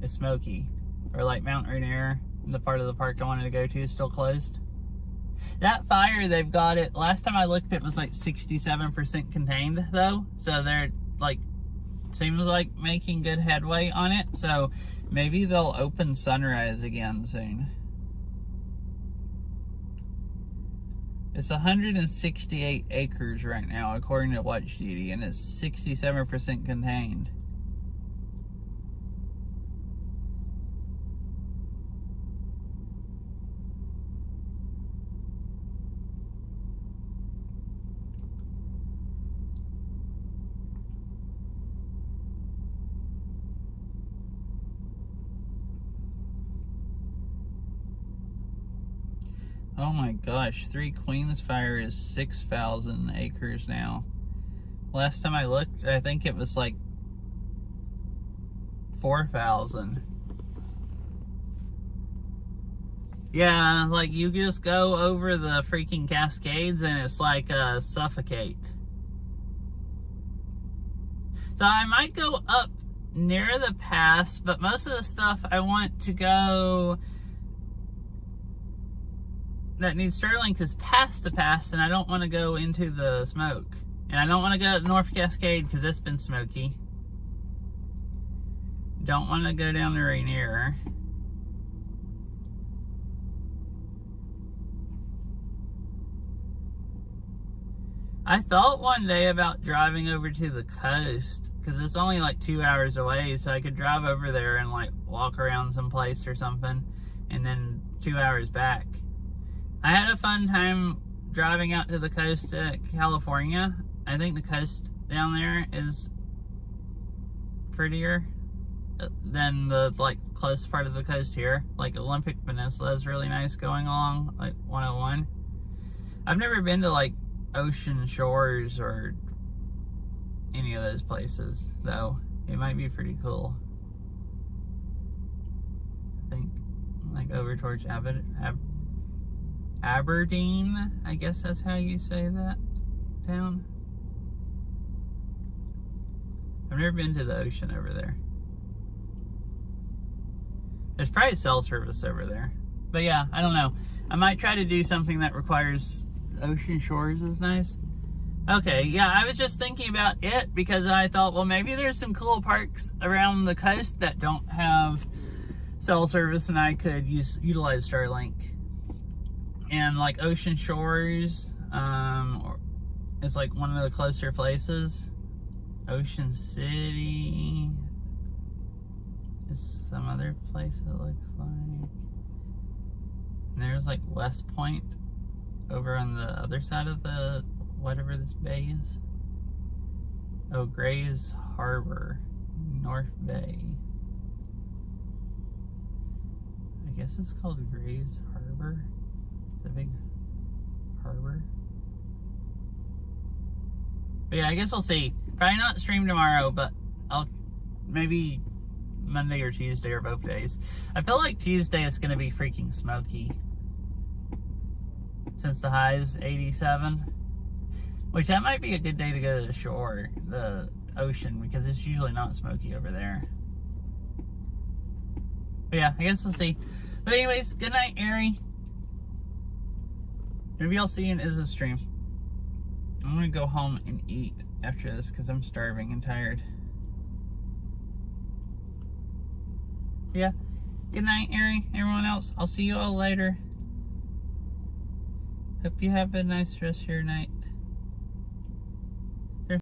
is smoky. Or like Mount Rainier, the part of the park I wanted to go to, is still closed. That fire, they've got it, last time I looked, it was like 67% contained though, so they're like, seems like making good headway on it, so maybe they'll open Sunrise again soon. It's 168 acres right now, according to Watch Duty, and it's 67% contained. Oh my gosh, Three Queens Fire is 6,000 acres now. Last time I looked, I think it was like 4,000. Yeah, like you just go over the freaking Cascades and it's like suffocate. So I might go up near the pass, but most of the stuff I want to go that needs Starlink is past the pass, and I don't want to go into the smoke. And I don't want to go to North Cascade because it's been smoky. Don't want to go down to Rainier. I thought one day about driving over to the coast because it's only like 2 hours away, so I could drive over there and like walk around someplace or something, and then 2 hours back. I had a fun time driving out to the coast of California. I think the coast down there is prettier than the like close part of the coast here. Like Olympic Peninsula is really nice going along like 101. I've never been to like Ocean Shores or any of those places, though. It might be pretty cool. I think like over towards Aberdeen, I guess that's how you say that town. I've never been to the ocean over there. There's probably cell service over there. But yeah, I don't know. I might try to do something that requires Ocean Shores is nice. Okay, yeah, I was just thinking about it because I thought, well, maybe there's some cool parks around the coast that don't have cell service and I could utilize Starlink. And like Ocean Shores is like one of the closer places. Ocean City is some other place it looks like. And there's like West Point over on the other side of the whatever this bay is. Oh, Grays Harbor, North Bay. I guess it's called Grays Harbor. The big harbor. But yeah, I guess we'll see. Probably not stream tomorrow, but I'll maybe Monday or Tuesday or both days. I feel like Tuesday is going to be freaking smoky. Since the high is 87. Which that might be a good day to go to the shore, the ocean, because it's usually not smoky over there. But yeah, I guess we'll see. But anyways, good night, Ari. Maybe I'll see you in Izza's stream. I'm gonna go home and eat after this because I'm starving and tired. Yeah. Good night, Ari. Everyone else. I'll see you all later. Hope you have a nice rest of your night.